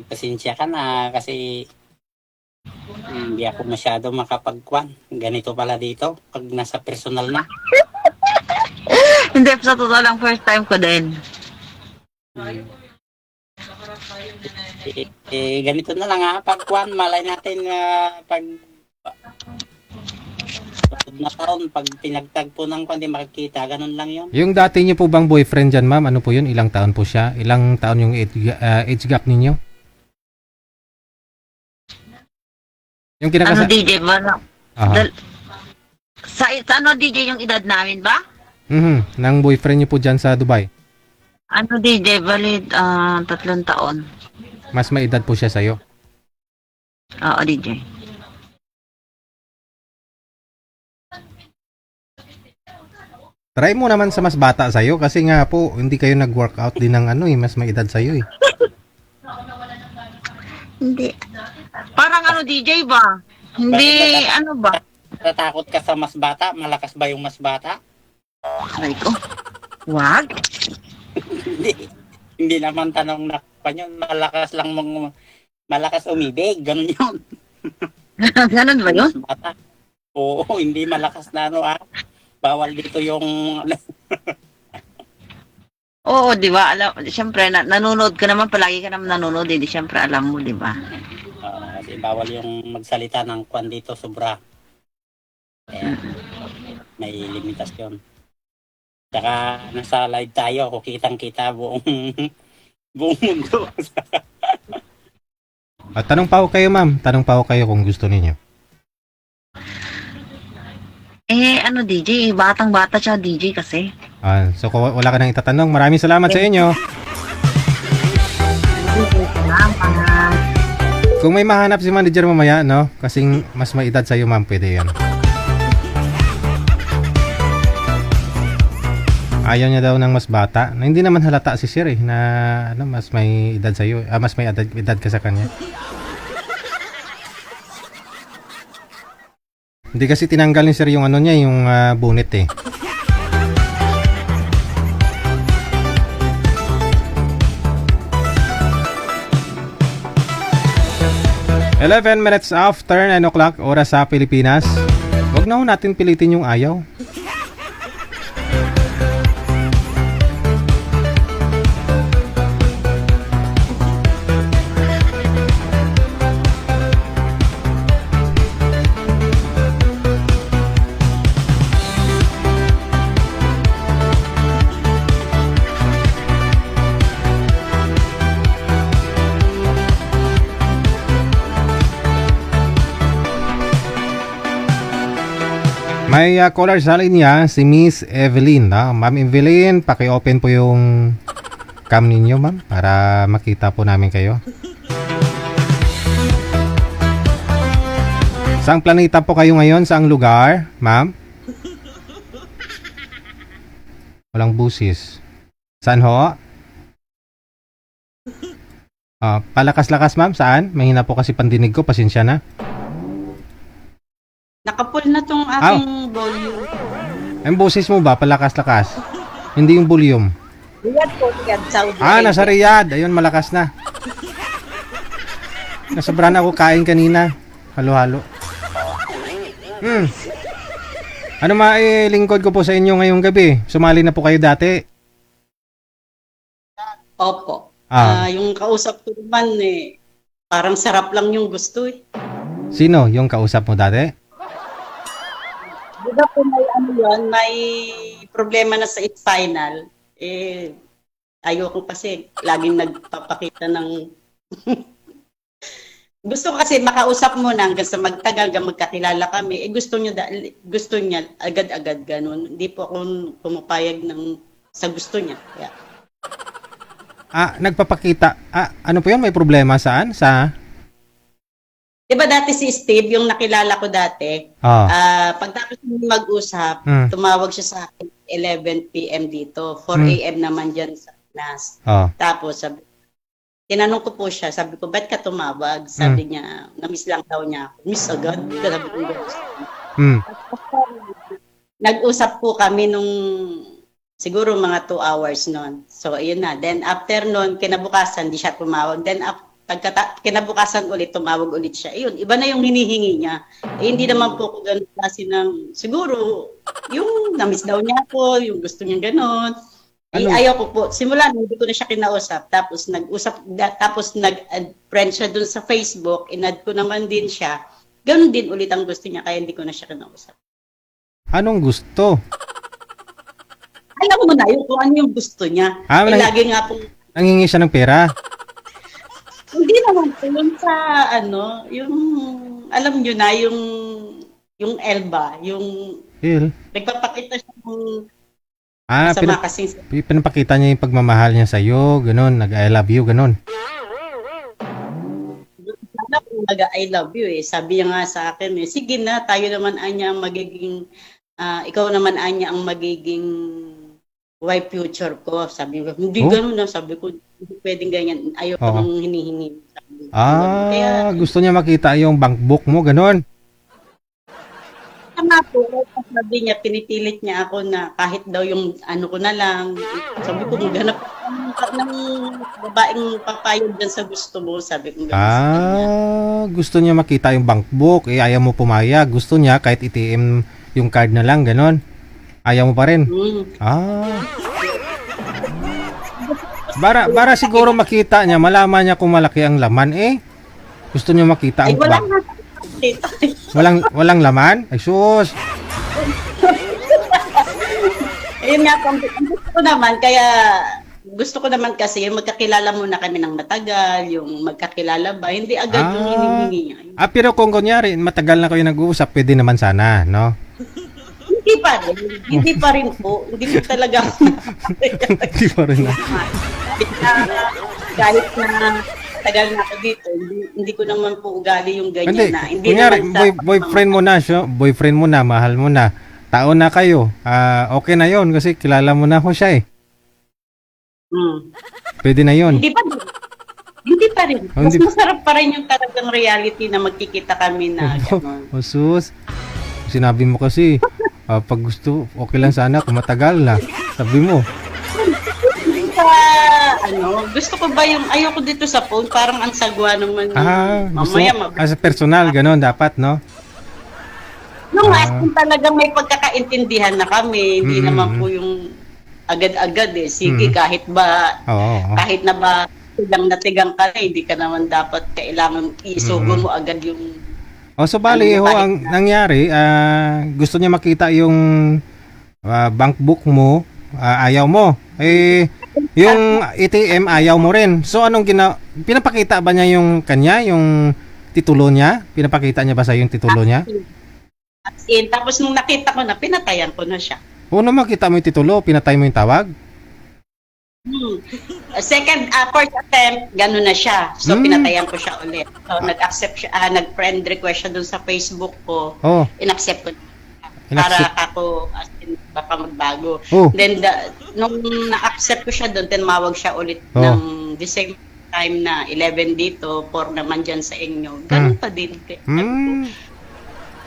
Pasensya ka na kasi hindi ako masyado makapagkwan. Ganito pala dito pag nasa personal na. Hindi, sa totoo lang, first time ko din. Hmm. Ganito na lang pagkwan, malay natin pag sunod na taon, pag pinagtagpo ng kwan, di makikita, ganun lang yun. Yung dati niyo po bang boyfriend dyan, ma'am? Ano po yun? Ilang taon po siya? Ilang taon yung age gap ninyo? Yung Ano kinakasa... DJ ba? Aha. Sa ano DJ yung edad namin ba? Nang boyfriend niyo po dyan sa Dubai. Ano DJ, valid 3 taon. Mas may edad po siya sa'yo. Oo, DJ. Try mo naman sa mas bata sa'yo kasi nga po, hindi kayo nag-workout din ng ano mas may edad sa'yo eh. Hindi. Parang ano DJ ba? Hindi, ano ba? Natatakot ka sa mas bata? Malakas ba yung mas bata? Aray ko. Wag. Hindi naman tanong na yun, malakas umibig, ganun yun. Ganun ba yun? Mas bata. Oo, hindi malakas na bawal dito yung Oo, di ba? Alam, siyempre, nanonood ka naman, palagi ka naman nanonood, di siyempre alam mo, di ba? kasi bawal yung magsalita ng kwan dito sobra. Kaya may limitasyon. Tsaka nasa live tayo, kitang-kita buong buong mundo. At tanong pa ako kayo, ma'am. Tanong pa ako kayo kung gusto ninyo. Ano DJ, batang-bata siya DJ kasi. So kung wala ka nang itatanong, maraming salamat sa inyo. Salamat. Kung may mahanap si manager mamaya, no? Kasing mas may edad sa'yo, ma'am, pwede yan. Ayaw niya daw ng mas bata. Na hindi naman halata si Sir na mas may edad sa'yo. Mas may edad ka sa kanya. Hindi kasi tinanggal ni Sir yung ano niya, yung bonnet eh. Eleven minutes after 9 o'clock, oras sa Pilipinas. Huwag na ho natin pilitin yung ayaw. May caller sa linya, si Miss Evelyn. Ma'am Evelyn, paki-open po yung cam ninyo, ma'am, para makita po namin kayo. Saang planeta po kayo ngayon? Saang lugar, ma'am? Walang busis. Saan ho? Palakas-lakas, ma'am. Saan? Mahina po kasi pandinig ko. Pasensya na. Nakapul na tong aking volume. Ang boses mo ba, palakas-lakas? Hindi yung volume. Riyadh po, Riyadh, Saudi. Nasa Riyadh. Ayun, malakas na. Nasobrahan ako kain kanina. Halo-halo. Ano lingkod ko po sa inyo ngayong gabi? Sumali na po kayo dati? Opo. Yung kausap ko naman parang sarap lang yung gusto Sino yung kausap mo dati? Diba po may problema na sa spinal. Ayoko kasi laging nagpapakita ng gusto ko kasi makausap mo na hanggang sa magtagal, magkakilala kami. Gusto niya agad-agad ganun. Hindi po ako pumapayag sa gusto niya. Kaya. Nagpapakita. Ano po yun? May problema saan? Diba dati si Steve, yung nakilala ko dati, pagtapos mag-usap, tumawag siya sa akin 11 p.m. dito, 4 a.m. naman dyan sa Pinas. Tapos sabi, tinanong ko po siya, sabi ko, ba't ka tumawag? Sabi niya, na-miss lang daw niya ako. Miss agad? Sabi ko, nag-usap po kami nung siguro mga 2 hours noon. So, ayun na. Then, after noon, kinabukasan, di siya tumawag. Then, kinabukasan ulit, tumawag ulit siya. Ayun, iba na yung hinihingi niya. Eh, hindi naman po ko ganun klase ng, siguro, yung na-miss daw niya ako, yung gusto niya ganon. Eh, ayaw ko po. Simula, hindi ko na siya kinausap. Tapos, nag-friend siya dun sa Facebook. In-add ko naman din siya. Ganon din ulit ang gusto niya, kaya hindi ko na siya kinausap. Anong gusto? Alam mo na yun kung ano yung gusto niya. Lagi nga po. Nangingi siya ng pera? Hindi naman po yun sa yung, alam nyo na, yung Elba, yung nagpapakita siya ng sama kasing. Pinapakita niya yung pagmamahal niya sa'yo, gano'n, nag-I love you, gano'n. I love you eh. Sabi niya nga sa akin eh, sige na, tayo naman anya ang magiging, ikaw naman anya ang magiging wife future ko. Sabi ko, hindi gano'n na. Sabi ko, hindi pwedeng ganyan. Ayaw ko nang hinihingi. Kaya, gusto niya makita yung bank book mo, gano'n. Tama po, sabi niya, pinipilit niya ako na kahit daw yung ano ko na lang. Sabi ko, maghanap ng babaeng papayag dyan sa gusto mo. Sabi ko, gusto niya makita yung bank book. Eh, ayaw mo pumayag. Gusto niya kahit ATM yung card na lang, gano'n. Ayaw mo pa rin? Bara siguro makita niya, malaman niya kung malaki ang laman eh. Gusto niya makita ang walang laman? Ay sus! Ayun nga, gusto ko naman, kaya gusto ko naman kasi yung magkakilala muna kami ng matagal, yung magkakilala ba, hindi agad yung hinihingi niya. Pero kung kunyari, matagal na kayo nag-uusap, pwede naman sana, no? Hindi pa rin po. Hindi ko talaga. Hindi pa rin na. Kahit na tagal na ako dito, hindi ko naman po ugali yung ganyan na. Hindi kunyari, naman boyfriend mo na, mahal mo na, taon na kayo, okay na yon kasi kilala mo na ako siya eh. Pwede na yon. Hindi pa rin. Mas masarap pa rin yung talagang reality na magkikita kami na gano'n. Sus, sinabi mo kasi, pag gusto, okay lang sana kung matagal na. Sabi mo. Gusto ko ba yung ayoko dito sa phone, parang ang sagwa naman. Mamaya as a personal, gano'n dapat, no? Nung kung talagang may pagkakaintindihan na kami, hindi naman po yung agad-agad eh. Sige, kahit na ba tigang ka na, hindi ka naman dapat kailangan isugo mo agad yung so bali ang nangyari, gusto niya makita yung bank book mo, ayaw mo. Eh, yung ATM ayaw mo rin. So anong pinapakita ba niya yung yung titulo niya? Pinapakita niya ba sa yung titulo niya? Tapos nung nakita ko na, pinatayan ko na siya. Nung makita mo yung titulo, pinatay mo yung tawag? Second, first attempt, gano'n na siya. So, pinatayan ko siya ulit. So, nag-accept siya, nag-friend request siya dun sa Facebook ko. In-accept ko para ako, as in, baka magbago. Then, nung na-accept ko siya dun, tinmawag siya ulit ng the same time na 11 dito, 4 naman dyan sa inyo. Ganun pa din.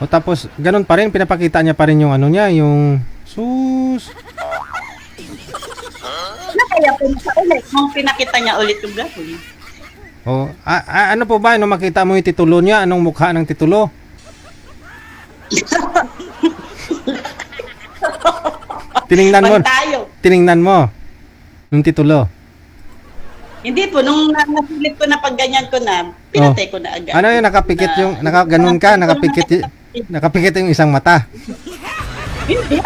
Tapos, ganun pa rin, pinapakita niya pa rin yung niya, yung sus. Kaya po siya ulit, nung pinakita niya ulit yung gano'n. Ano po ba, nung makita mo yung titulo niya, anong mukha ng titulo? Tiningnan mo yung titulo. Hindi po, nung nasilip ko na pag ganyan ko na, pinatay ko na agad. Ano yung nakapikit yung, nakaganon ka, nakapikit yung isang mata? Hindi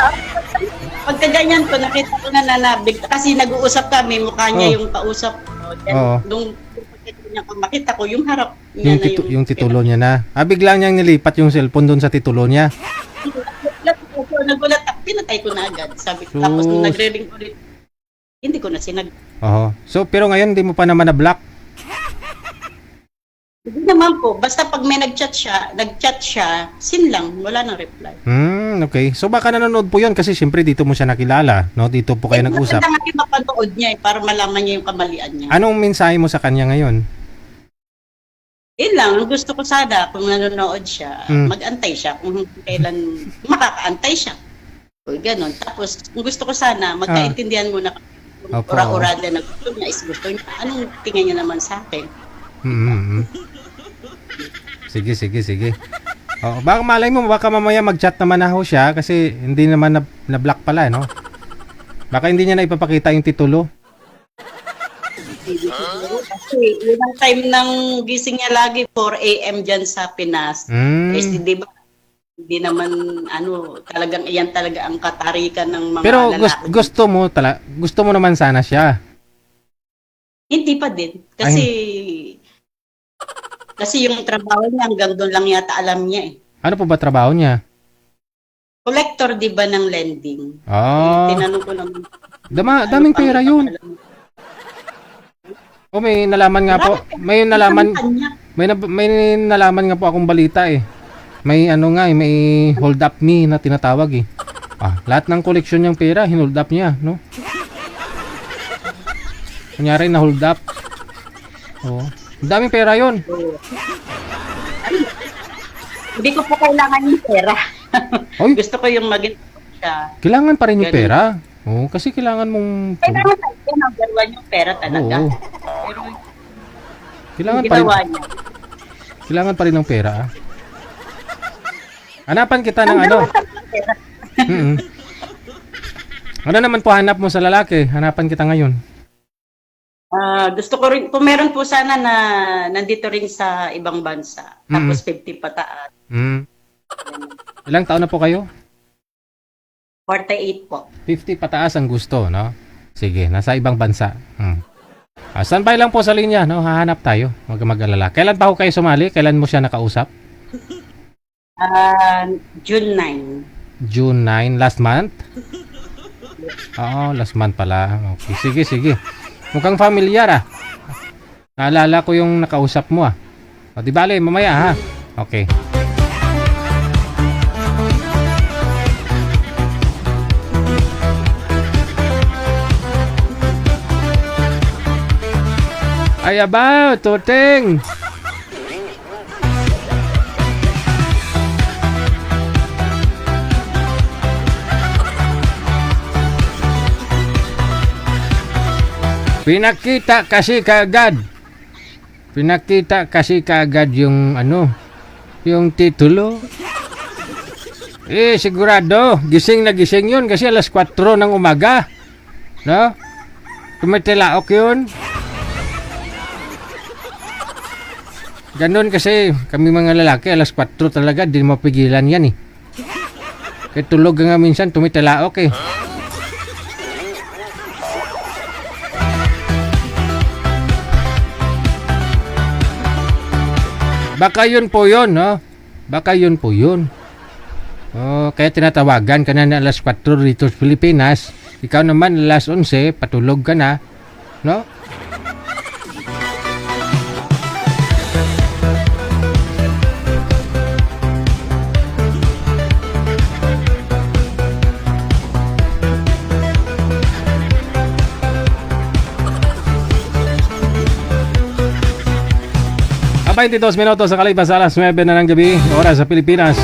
pagka ganyan ko, nakita ko na nanabig. Kasi nag-uusap kami, mukha niya yung kausap ko. Nung makita ko, yung harap niya yung titulo niya na. Bigla niyang nilipat yung cellphone doon sa titulo niya. Nagulat ako, pinatay ko na agad. Sabi ko, tapos nung nagre-ring ulit, hindi ko na sinag. So, pero ngayon, hindi mo pa naman na-block? Hindi naman po. Basta pag may nag-chat siya, sin lang, wala nang reply. Okay. So baka nanonood po 'yon kasi siyempre dito mo siya nakilala, no? Dito po kayo nag-usap. Maganda nga yung mapanood niya para malaman niya yung kamalian niya. Anong mensahe mo sa kanya ngayon? Yun lang, ang gusto ko sana kung nanonood siya, mag-antay siya kung kailan makakaantay siya. O gano'n. Tapos, kung gusto ko sana, magkaintindihan muna Opo. ura-urada na gusto niya is gusto niya. Anong tingin niya naman sa akin? Sige. Baka malay mo, baka mamaya mag-chat naman ako siya kasi hindi naman na-block pala, no? Baka hindi niya na ipapakita yung titulo. Kasi yun ang time ng gising niya lagi 4 a.m. dyan sa Pinas. Eh, di ba? Hindi naman, talagang iyan talaga ang katarikan ng mga Pero lalaki. gusto mo naman sana siya. Hindi pa din. Kasi yung trabaho niya hanggang doon lang yata alam niya eh. Ano po ba trabaho niya? Collector, di ba, ng lending. Tinanong ko naman. Daming pera yun. May nalaman nga po. May nalaman nga po akong balita eh. May may hold up me na tinatawag eh. Lahat ng koleksyon niyang pera, hinold up niya, no? Kunyari na hold up. Daming pera yun. Hindi ko po kailangan yung pera. Oy. Gusto ko yung maging siya. Kailangan pa rin yung pera. Kasi kailangan mong... Kailangan tayo number 1 yung pera talaga. Oo. Pero Kailangan yung pa rin, ginawa niya. kailangan pa rin ng pera. Hanapan kita ng ano. Pera. Ano naman po hanap mo sa lalaki? Hanapan kita ngayon. Gusto ko rin, kung meron po sana na nandito rin sa ibang bansa. Tapos 50 pataas. Ilang taon na po kayo? 48 po. 50 pataas ang gusto, no? Sige, nasa ibang bansa. Standby lang po sa linya, no? Hahanap tayo. Huwag kang mag-alala. Kailan pa ho kayo sumali? Kailan mo siya nakausap? June 9. June 9, last month? Oo, last month pala. Okay, sige. Mukhang familiar Naalala ko yung nakausap mo di bale, mamaya Okay. Ay abaw, Toteng! Pinakita kasi kaagad yung yung titulo. Sigurado, gising na gising yun kasi alas 4 ng umaga. No? Tumitilaok yun. Ganon kasi kami mga lalaki, alas 4 talaga, di mapigilan yan eh. Kaya tulog nga minsan, tumitilaok eh. Baka yun po yun, no? Baka yun po yun. Kaya tinatawagan ka na alas 4 dito sa Pilipinas. Ikaw naman alas 11, patulog ka na. No? A 22 minutos sa kalipas alas 9 na ng gabi, oras sa Pilipinas.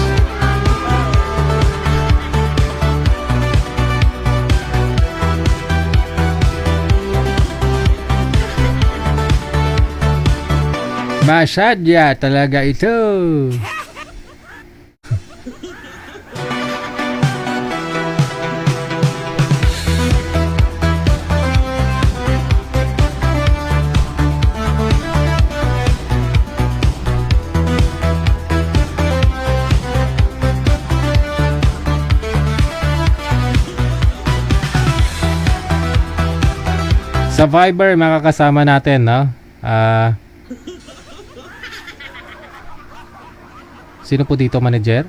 Masadya talaga ito. Sa Viber, makakasama natin, no? Sino po dito, manager?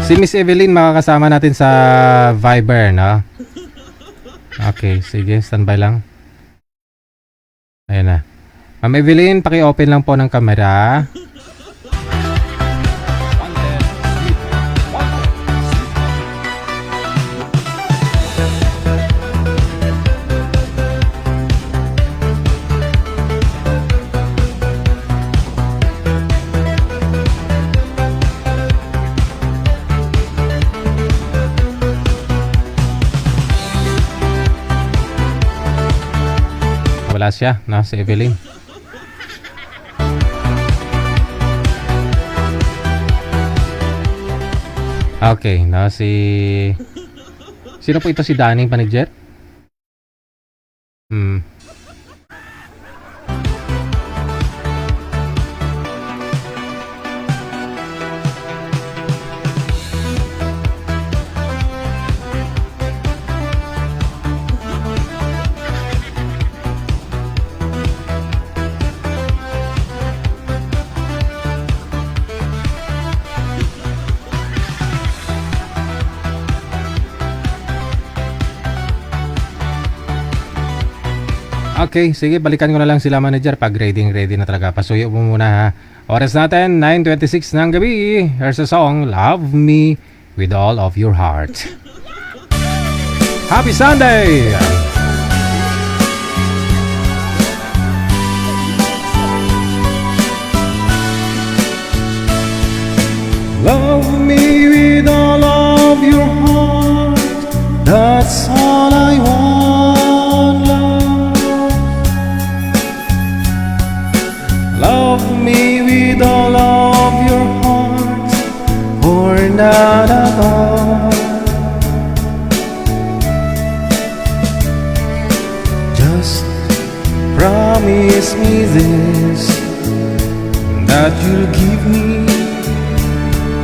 Si Miss Evelyn makakasama natin sa Viber, no? Okay, sige, standby lang. Ayan na. Ma'am Evelyn, paki-open lang po ng camera. Wala siya, no? Si Evelyn. Okay, no? Sino po ito, si Daning Manager? Okay, sige, balikan ko na lang sila manager pag ready na talaga. Pasuyo mo muna ha. Oras natin, 9:26 ng gabi. Here's a song, Love Me With All of Your Heart. Happy Sunday! Love me with all of your heart. That's all I want, love. Love me with all of your heart, or not at all. Just promise me this, that you'll give me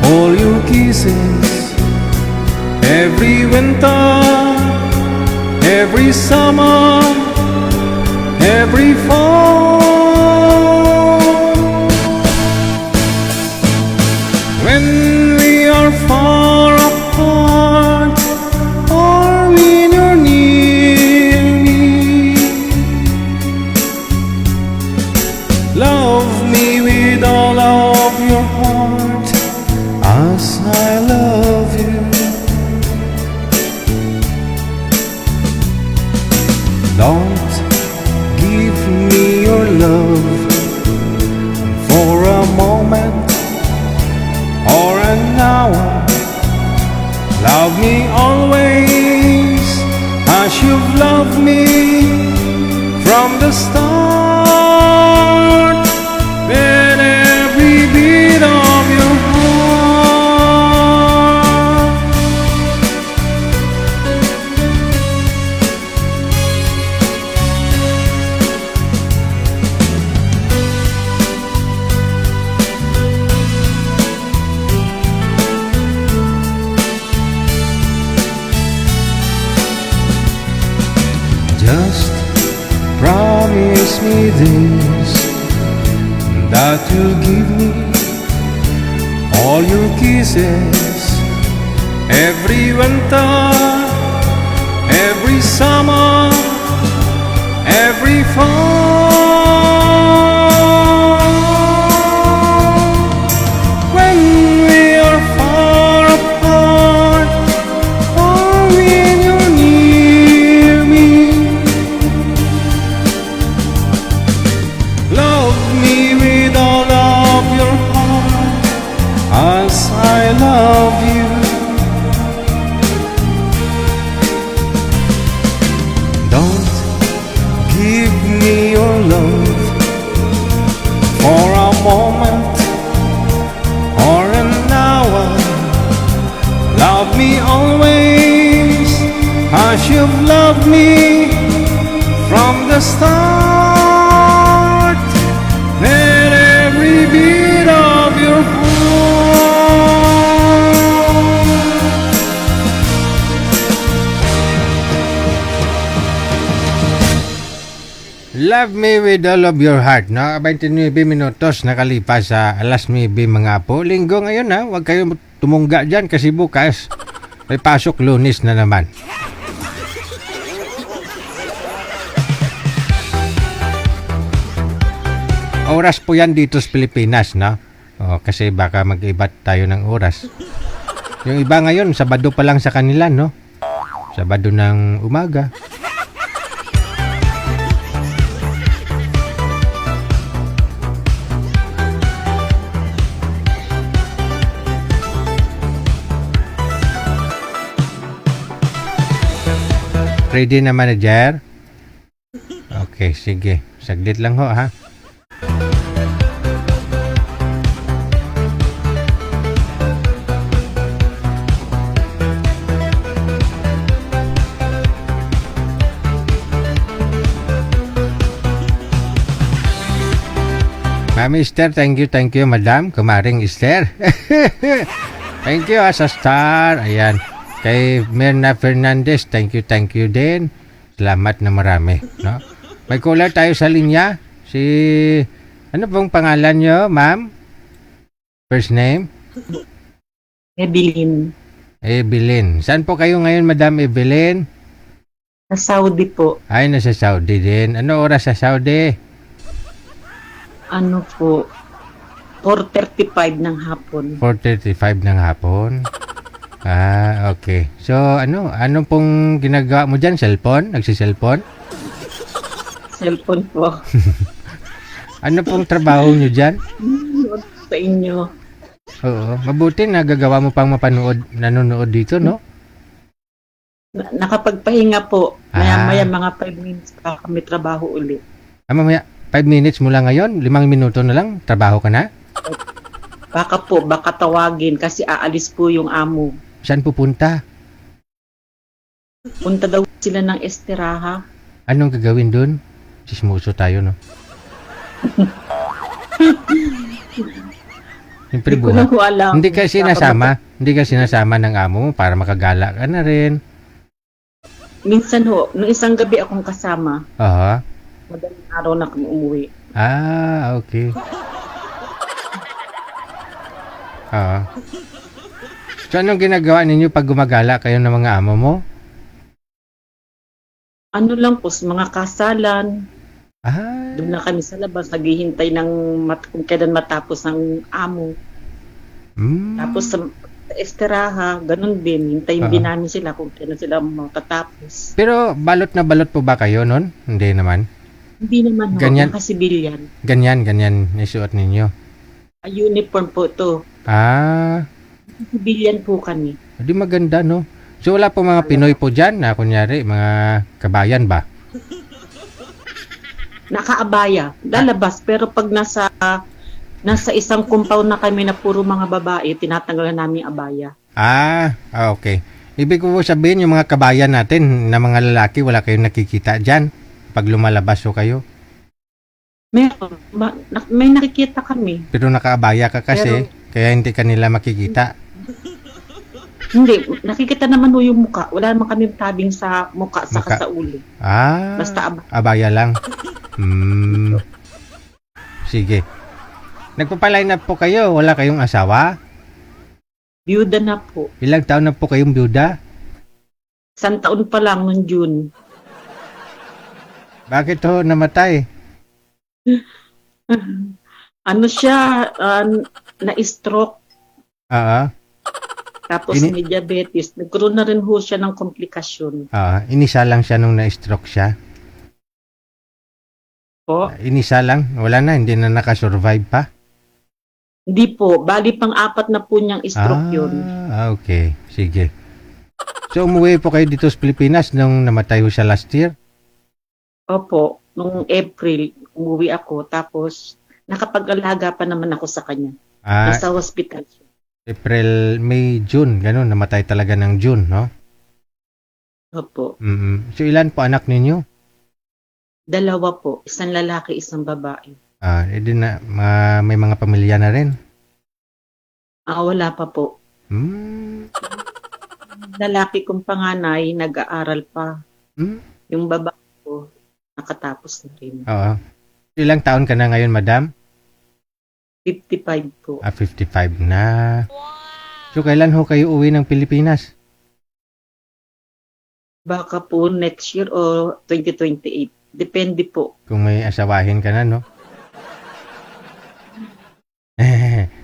all your kisses, every winter, every summer, every fall. When we are far apart, or when you're near me, love me with all of your heart, as I love you. Don't give me your love for a moment or an hour. Love me always as you've loved me from the start. With every beat of your heart, just promise me this, that you'll give me all your kisses, every winter, every summer, every fall. When we are far apart, or when you're near me, love me with all of your heart, as I love you. Don't give me your love for a moment or an hour. Love me always as you've loved me from the start. Let every beat of your heart, Love me with all of your heart, no? 29 minutos nakalipas sa alas 9 mga po. Linggo ngayon, ha? Huwag kayo tumungga dyan kasi bukas may pasok Lunes na naman. Oras po yan dito sa Pilipinas, no? Kasi baka mag-iba tayo ng oras. Yung iba ngayon, Sabado pa lang sa kanila, no? Sabado ng umaga. Ready na, manager? Okay, sige. Saglit lang ho, ha? Mami Esther, thank you, madam. Kumaring Esther. Thank you, sa star. Ayan. Kay Mirna Fernandez, thank you din. Salamat na marami, no? May caller tayo sa linya. Si, ano pong pangalan nyo, ma'am? First name? Evelyn. Evelyn. Saan po kayo ngayon, Madam Evelyn? Sa Saudi po. Ay, nasa Saudi din. Ano oras sa Saudi? Ano po? 4:35 ng hapon. 4:35 ng hapon. Okay. So, anong pong ginagawa mo dyan? Cellphone? Nagsiselfone? Cellphone po. Ano pong trabaho nyo dyan? Sa inyo. Oo. Mabuti nagagawa mo pang nanonood dito, no? Nakapagpahinga po. Maya-maya mga 5 minutes pa kami trabaho ulit. Mamaya, 5 minutes mo lang ngayon? 5 minuto na lang? Trabaho ka na? Baka tawagin kasi aalis po yung amo. Saan pupunta? Punta daw sila ng Esteraha. Anong gagawin dun? Sismuso tayo, no? Siyempre, Hindi ko na po alam. Hindi ka sinasama ng amo mo para makagala ka na rin. Minsan ho, nung isang gabi akong kasama. Aha. Madaling araw na kami umuwi. Okay. So, anong ginagawa ninyo pag gumagala kayo ng mga amo mo? Ano lang po, mga kasalan. Ah. Doon na kami sa labas, naghihintay ng kung kailan matapos ng amo. Tapos sa Esteraha, ganun din. Hintayin din namin sila kung kailan sila matatapos. Pero balot na balot po ba kayo nun? Hindi naman. Hindi naman ho, Ganyan. nakasibilyan. Ganyan nisuot ninyo. Uniform po to. Sibilyan po kami. Di maganda, no? So, wala po mga Pinoy po dyan na kunyari, mga kabayan ba? Nakaabaya, lalabas. Pero pag nasa isang compound na kami na puro mga babae, tinatanggalan namin yung abaya. Okay. Ibig ko po sabihin, yung mga kabayan natin na mga lalaki, wala kayong nakikita dyan pag lumalabas o kayo. Meron. May nakikita kami. Pero nakaabaya ka kasi, kaya hindi ka nila makikita. Hindi, nakikita naman ho yung muka. Wala naman kami tabing sa muka saka sa ulo. Basta abaya lang. Sige. Nagpapaline up po kayo, wala kayong asawa? Byuda na po. Ilang taon na po kayong byuda? 1 taon pa lang noong June. Bakit ho namatay? Ano siya, na-stroke. Tapos may diabetes. Nagkaroon na rin ho siya ng komplikasyon. Inisa lang siya nung na-stroke siya? Po? Inisa lang? Wala na? Hindi na nakasurvive pa? Hindi po. Bali pang 4 na po niyang stroke yun. Okay. Sige. So, umuwi po kayo dito sa Pilipinas nung namatay ho siya last year? Opo. Nung April, umuwi ako. Tapos, nakapag-alaga pa naman ako sa kanya. Nasa hospital siya. April, May, June. Ganun, namatay talaga ng June, no? Opo. So, ilan po anak ninyo? 2 po. Isang lalaki, isang babae. May mga pamilya na rin? Wala pa po. Lalaki kong panganay, nag-aaral pa. Yung babae ko, nakatapos na rin. Ilang taon ka na ngayon, madam? 55 po. 55 na. So, kailan ho kayo uwi ng Pilipinas? Baka po next year o 2028. Depende po. Kung may asawahin ka na, no?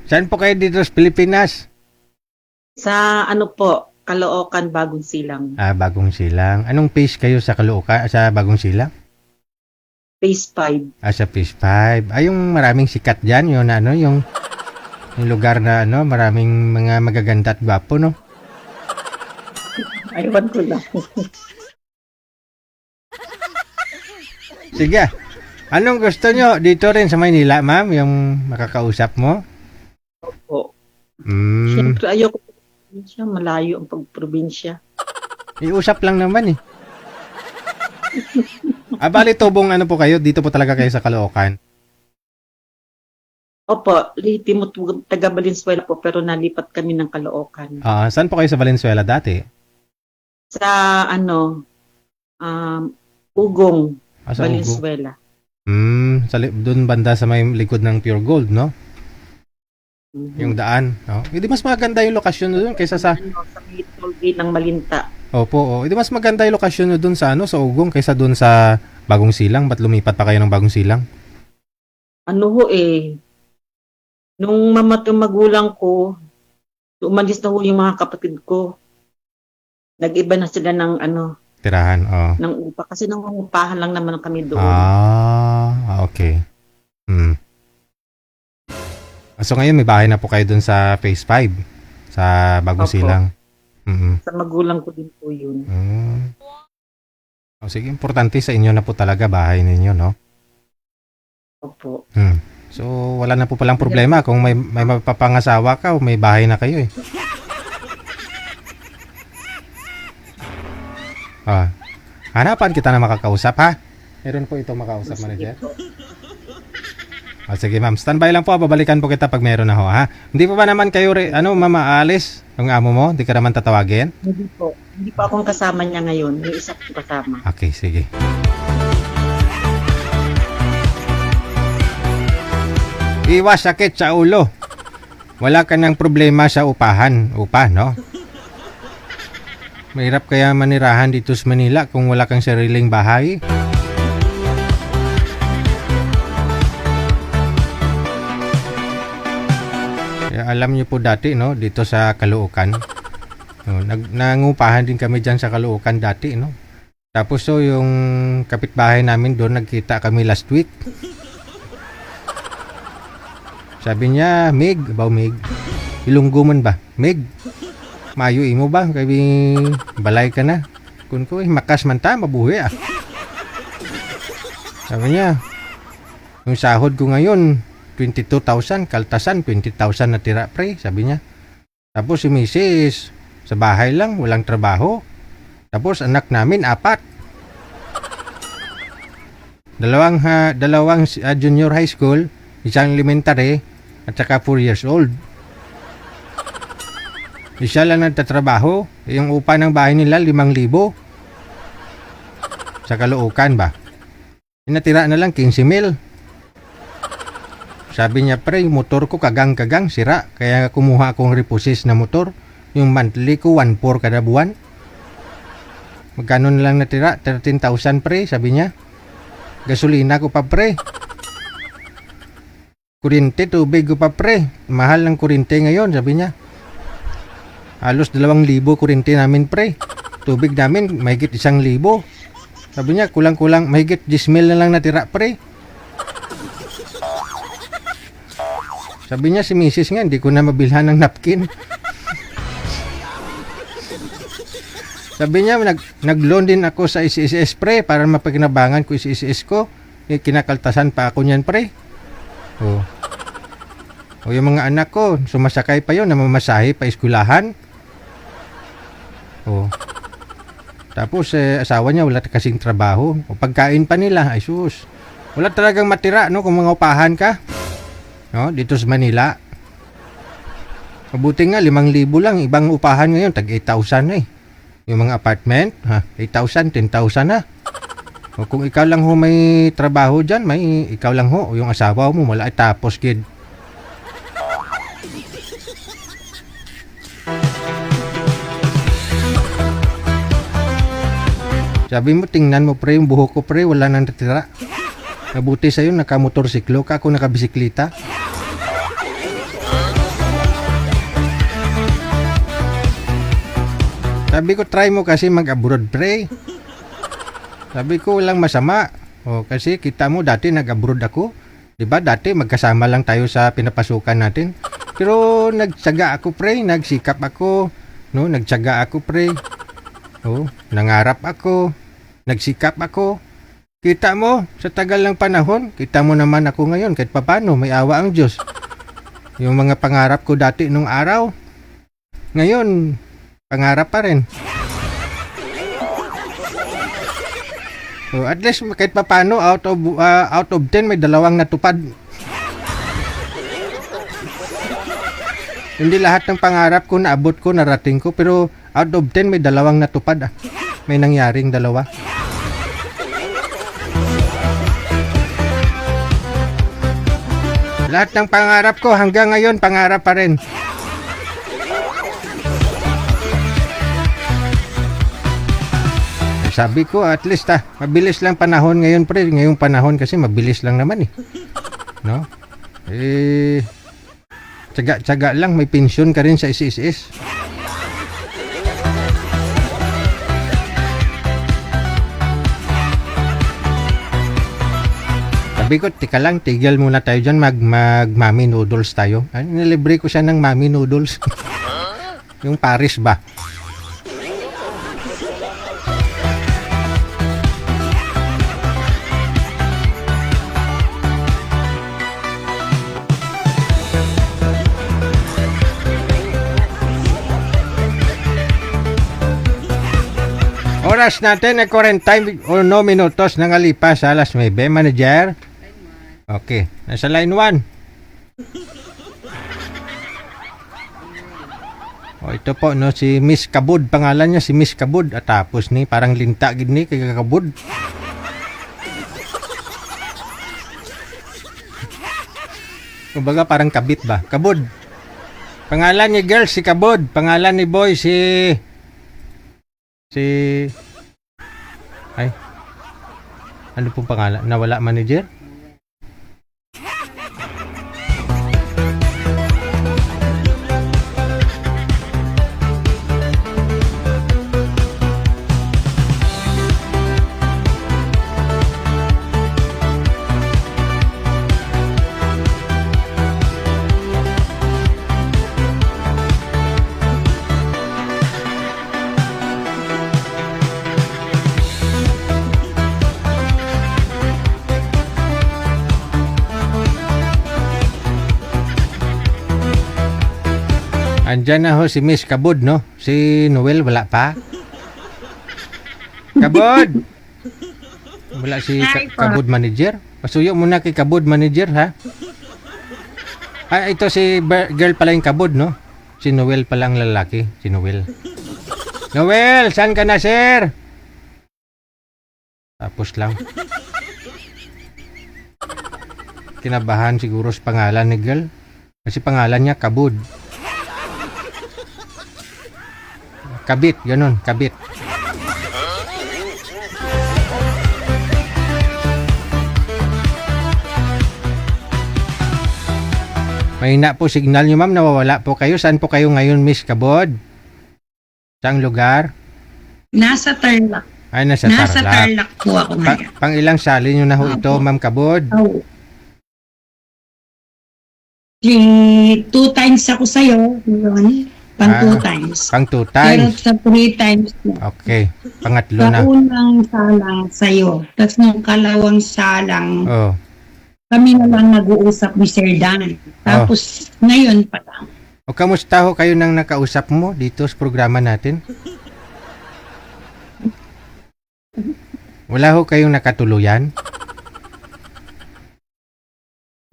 Saan po kayo dito sa Pilipinas? Sa ano po, Caloocan, Bagong Silang. Bagong Silang. Anong phase kayo sa Caloocan, sa Bagong Silang? Phase 5. Sa phase 5. Yung maraming sikat dyan, yung ano, yung lugar na ano, maraming mga magaganda at gwapo, no? Aywan ko lang. Sige. Anong gusto nyo dito rin sa Maynila, ma'am? Yung makakausap mo? Opo. Mm. Siyempre, ayoko po probinsya. Malayo ang pagprobinsya. Iusap lang naman eh. Bali, tubong ano po kayo? Dito po talaga kayo sa Caloocan? Opo, Litimo, taga Valenzuela po, pero nalipat kami ng Caloocan. Saan po kayo sa Valenzuela dati? Sa ano, Ugong, Sa Valenzuela. Doon banda sa may likod ng Pure Gold, no? Mhm. Yung daan, no? Hindi mas maganda yung lokasyon doon kaysa sa... Sa toll gate ng Malinta. Opo, hindi mas maganda yung lokasyon doon sa ano, sa Ugong kaysa doon sa Bagong Silang. Ba't lumipat pa kayo ng Bagong Silang? Ano ho eh, nung mamatay magulang ko, umalis na ho yung mga kapatid ko. Nag-iba na sila ng ano, Tirahan, ng upa. Kasi nangungupahan lang naman kami doon. Okay. So ngayon may bahay na po kayo doon sa Phase 5 sa Bagong Opo. Silang. Sa magulang ko din po yun. Sige, importante sa inyo na po talaga bahay ninyo, no? Opo. So wala na po palang problema kung may mapapangasawa ka o may bahay na kayo eh. Hanapan kita na makakausap, ha? Meron po ito makausap, manager. Sige ma'am, standby lang po. Babalikan po kita pag meron na ho, ha? Hindi pa ba naman kayo, mama, aalis? Yung amo mo? Hindi ka naman tatawagin? Hindi po. Hindi po akong kasama niya ngayon. May isa po kasama. Okay, sige. Iwas sakit sa ulo. Wala ka ng problema sa upa, no? Mahirap kaya manirahan dito sa Manila kung wala kang sariling bahay. Kaya alam niyo po dati, no, dito sa Caloocan, no, nangupahan din kami dyan sa Caloocan dati, no. Tapos so yung kapitbahay namin doon, nagkita kami last week. Sabi niya, Mig, Ilunggo man ba? Mig, mayo imo ba? Kaya balay ka na. Kun ko, makas man ta, mabuhi ah. Sabi niya, yung sahod ko ngayon, 22,000, kaltasan, 20,000 na tira, pre, sabi niya. Tapos si Mrs. sa bahay lang, walang trabaho. Tapos anak namin, 4. Dalawang junior high school, isang elementary, at saka 4 years old. Isa lang nagtatrabaho, yung upa ng bahay nila, 5,000. Sa Caloocan ba? Natira na lang 15,000. Sabi niya, pre, yung motor ko kagang-kagang, sira. Kaya kumuha akong repossess na motor. Yung monthly ko, 1,400 kada buwan. Magkano na lang natira? 13,000, pre, sabi niya. Gasolina ko pa, pre. Kuryente, tubig ko pa, pre. Mahal ng kuryente ngayon, sabi niya. Halos 2,000 kuryente namin, pre. Tubig namin, mahigit 1,000. Sabi niya, kulang-kulang, mahigit 10,000 na lang natira, pre. Sabi niya, si Mrs. nga, hindi ko na mabilhan ng napkin. Sabi niya, nag-loan din ako sa SSS, pre, para mapagkinabangan ko SSS ko. Kinakaltasan pa ako niyan, pre. O yung mga anak ko, sumasakay pa yun, namamasahe pa eskulahan. Tapos, asawa niya, wala kasing trabaho. O pagkain pa nila, ay sus. Wala talagang matira, no, kung mga upahan ka. No, dito sa Manila. Mabuti nga 5,000 lang, ibang upahan ngayon tag 8,000 eh. Yung mga apartment, 8,000, 10,000 na. O kung ikaw lang ho may trabaho diyan, may ikaw lang ho, yung asawa mo wala tapos kid. Sabi mo, tingnan mo pre, yung buhok ko pre, wala nang natira. Mabuti sa'yo, nakamotorsiklo ka, ako nakabisiklita. Sabi ko, try mo kasi mag-abroad pre. Sabi ko, walang masama. O, kasi kita mo, dati nag-abroad ako. Diba, dati magkasama lang tayo sa pinapasukan natin. Pero nagtsaga ako pre, nagsikap ako. No, nagtsaga ako pre. Oh, nangarap ako, nagsikap ako. Kita mo, sa tagal ng panahon, kita mo naman ako ngayon, kahit papano, may awa ang Diyos. Yung mga pangarap ko dati nung araw, ngayon, pangarap pa rin. So, at least, kahit papano, out of 10, may 2 natupad. Hindi lahat ng pangarap ko, naabot ko, narating ko, pero out of 10, may 2 natupad. May nangyaring 2. Lahat ng pangarap ko, hanggang ngayon, pangarap pa rin. Sabi ko, at least mabilis lang panahon ngayon pre. Ngayong panahon kasi mabilis lang naman eh. No? Tsaga-tsaga lang, may pensyon ka rin sa SSS. Sabi ko, tika lang, tigil muna tayo dyan, mag-mami noodles tayo. Nilibre ko siya ng mami noodles. Yung Paris ba? Oras natin ay 41 minutos nangalipas sa alas 9. Manager? Okay. Nasa line 1. Ito po, no, si Miss Kabud. Pangalan niya si Miss Kabud. At tapos ni, parang linta gini kay Kabud. Kumbaga parang kabit ba? Kabud. Pangalan ni girl si Kabud. Pangalan ni boy ay, ano pong pangalan? Nawala manager? Andyan na ho si Miss Kabud, no? Si Noel, wala pa? Kabud! Wala si Kabud manager? Pasuyo muna kay Kabud manager, ha? Ito si girl pala yung Kabud, no? Si Noel pala ang lalaki. Si Noel. Noel, saan ka na, sir? Tapos lang. Kinabahan siguro sa pangalan ni girl. Kasi pangalan niya Kabud. Kabit, ganun, kabit. Mahina po signal nyo, ma'am. Nawawala po kayo. Saan po kayo ngayon, Miss Kabod? Saang lugar? Nasa Tarlac. Ay, nasa Tarlac po ako ngayon. Pang ilang sali nyo na ho ito, ma'am Kabod? Oh. 2 times ako sa'yo. Pang 2 times. Pang 2 times? Pero sa 3 times na. Okay. Pangatlo na. Sa unang salang sa'yo. Tapos nung kalawang salang, oh, kami na lang nag-uusap ni Sir Dan. Tapos ngayon pa lang. O kamusta ho kayo nang nakausap mo dito sa programa natin? Wala ho kayong nakatuluyan?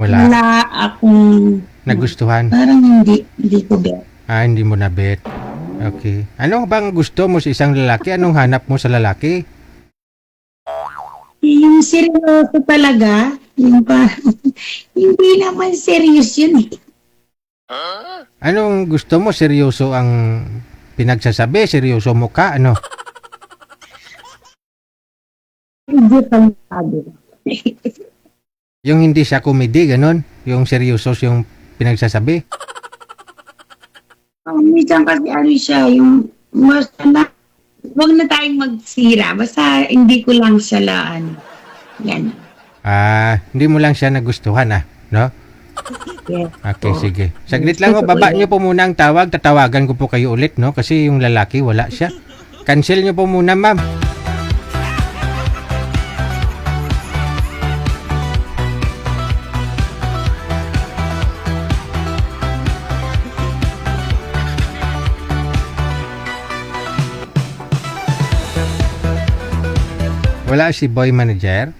Wala akong nagustuhan? Parang hindi ko bet. Hindi mo na bet. Okay. Ano bang gusto mo sa isang lalaki? Anong hanap mo sa lalaki? Yung seryoso talaga. Yung hindi naman serious yun eh. Anong gusto mo? Seryoso ang pinagsasabi? Seryoso mo ka? Ano? medyo kalmado. Yung hindi siya comedy, ganon. Yung seryoso yung pinagsasabi. Minsan kasi ano siya, yung mas na, wag na tayong magsira. Basta hindi ko lang siya laan. Yan. Hindi mo lang siya nagustuhan no? Yes. Okay, sige. Saglit lang baba nyo po muna ang tawag. Tatawagan ko po kayo ulit, no? Kasi yung lalaki, wala siya. Cancel nyo po muna, ma'am. Wala si boy manager?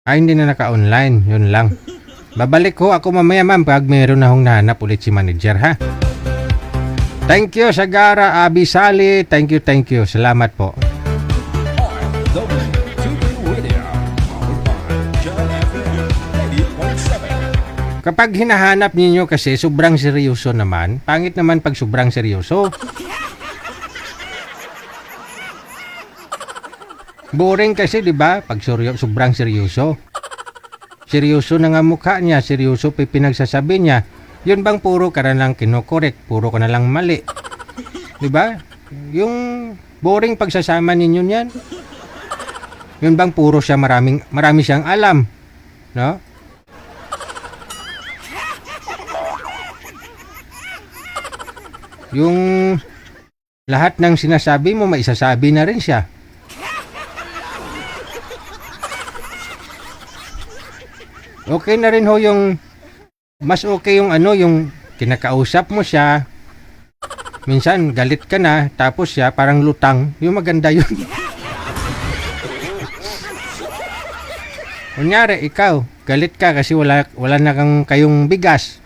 Hindi na naka-online. Yun lang. Babalik ho ako mamaya, ma'am, pag meron na hong nahanap ulit si manager, ha? Thank you, Sagara Abisali. Thank you. Salamat po. Kapag hinahanap ninyo kasi sobrang seryoso naman, pangit naman pag sobrang seryoso. Boring kasi, di ba? Pag sobrang seryoso. Seryoso na nga mukha niya, seryoso pa pinagsasabi niya. Yun bang puro ka na lang kinokorek, puro ka na lang mali. Di ba? Yung boring pagsasama ninyo niyan. Yun bang puro siya marami siyang alam. No? Yung lahat ng sinasabi mo, maisasabi na rin siya. Okay na rin ho yung mas okay yung yung kinakausap mo siya. Minsan galit ka na tapos siya parang lutang. Yung maganda yun. Kunyari ikaw, galit ka kasi wala na kayong bigas.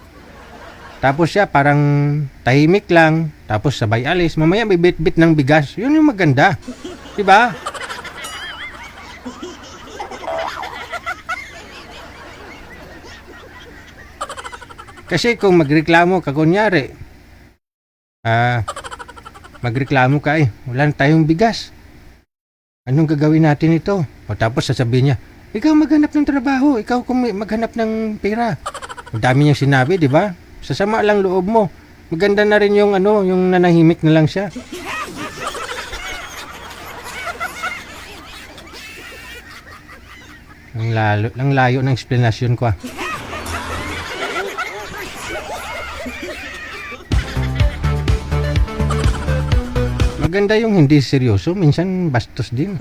Tapos siya parang tahimik lang, tapos sabay alis, mamaya may bit-bit ng bigas. Yun yung maganda. 'Di ba? Kasi kung magreklamo ka, kunyari, magreklamo ka wala na tayong bigas. Anong gagawin natin ito? O tapos sasabihin niya, ikaw maghanap ng trabaho, ikaw maghanap ng pera. Ang dami niyang sinabi, di ba? Sasama lang loob mo. Maganda na rin yung yung nanahimik na lang siya. Ang layo ng explanation ko. Maganda yung hindi seryoso, minsan bastos din.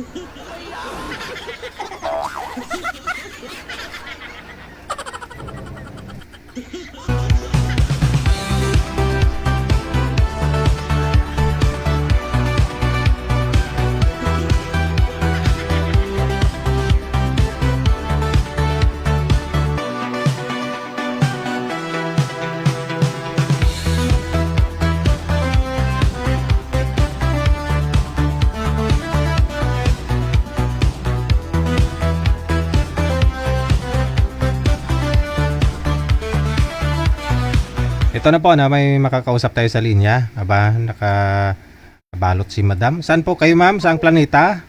Ito na po na may makakausap tayo sa linya. Aba, nakabalot si Madam. Saan po kayo, ma'am? Saang planeta?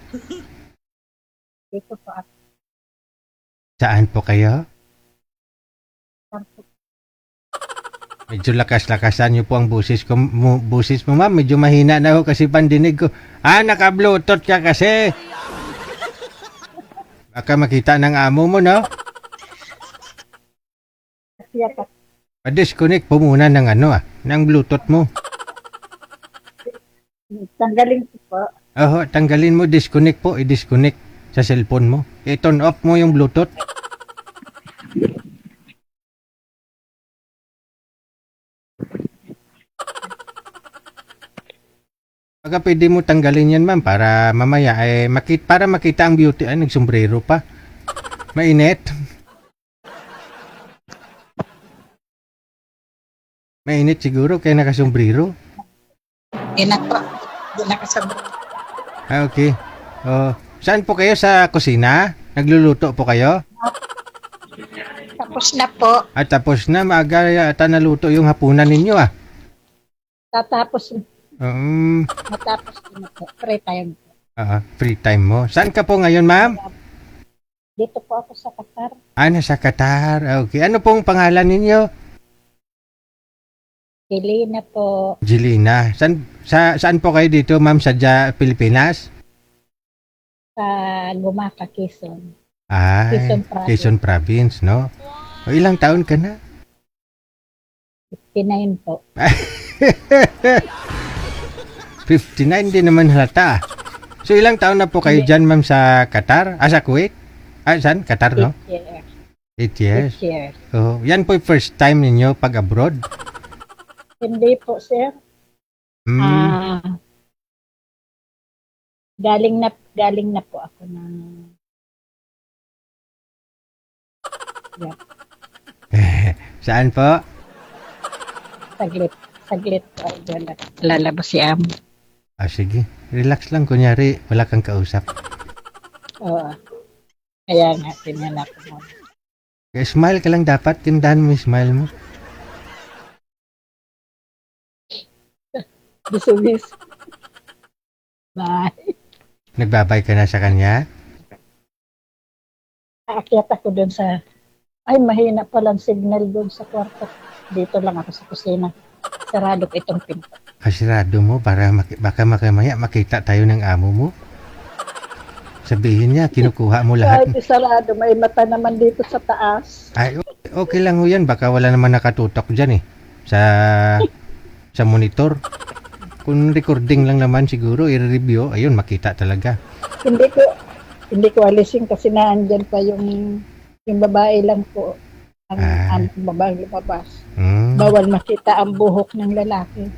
Dito po ako. Saan po kayo? Medyo lakas-lakasan niyo po ang busis mo, ma'am. Medyo mahina na ako kasi pandinig ko. Naka-bluetooth ka kasi. Baka makita ng amo mo, no? Pa-disconnect po muna ng ng Bluetooth mo. Tanggalin ko po. Tanggalin mo, disconnect po, i-disconnect sa cellphone mo. I-turn off mo yung Bluetooth. Baka pwede mo tanggalin yan, ma'am, para mamaya para makita ang beauty. Nagsombrero pa. Mainit. Mainit siguro kaya nakasombrero. Inak po. Nakasabot. Okay. Saan po kayo, sa kusina? Nagluluto po kayo? Tapos na po. Tapos na, maaga yata naluto yung hapunan ninyo Tatapos. Matapos na po. Free time. Free time mo. Saan ka po ngayon, ma'am? Dito po ako sa Qatar. Nasa Qatar. Okay. Ano pong pangalan ninyo? Helena po. Jelina. Saan po kayo dito, ma'am? Sa Pilipinas? Sa Gumaca, Quezon. Ay, Quezon Province. Quezon Province, no? O, ilang taon ka na? 59 po. 59 din naman halata. So, ilang taon na po kayo dyan, ma'am, sa Qatar? Sa Kuwait? Saan? Qatar, no? 8 years. 8 years. 8 years. Oh, yan po yung first time ninyo pag abroad? Hindi po, sir. Galing na po ako ng Saan po? saglit po. Lalabas si Amo. Sige. Relax lang. Kunyari, wala kang kausap. Oo. Kaya nga, tinala ko mo. Smile ka lang dapat. Tindahan mo yung smile mo. Bisubis. Bye. Nagbabay ka na sa kanya? Aakyat ako doon sa... Ay, mahina palang signal doon sa kwarto. Dito lang ako sa kusina. Sarado ko itong pinto. Kasirado mo para baka makamaya makita tayo ng amo mo. Sabihin niya, kinukuha mo lahat. Kahit sarado, may mata naman dito sa taas. Ay, okay lang ho yan. Baka wala naman nakatutok dyan eh. Sa monitor. Kung recording lang naman siguro, i-review, ayun, makita talaga. Hindi ko alisin kasi naandyan pa yung babae lang po. Ang babae lumabas. Bawal makita ang buhok ng lalaki.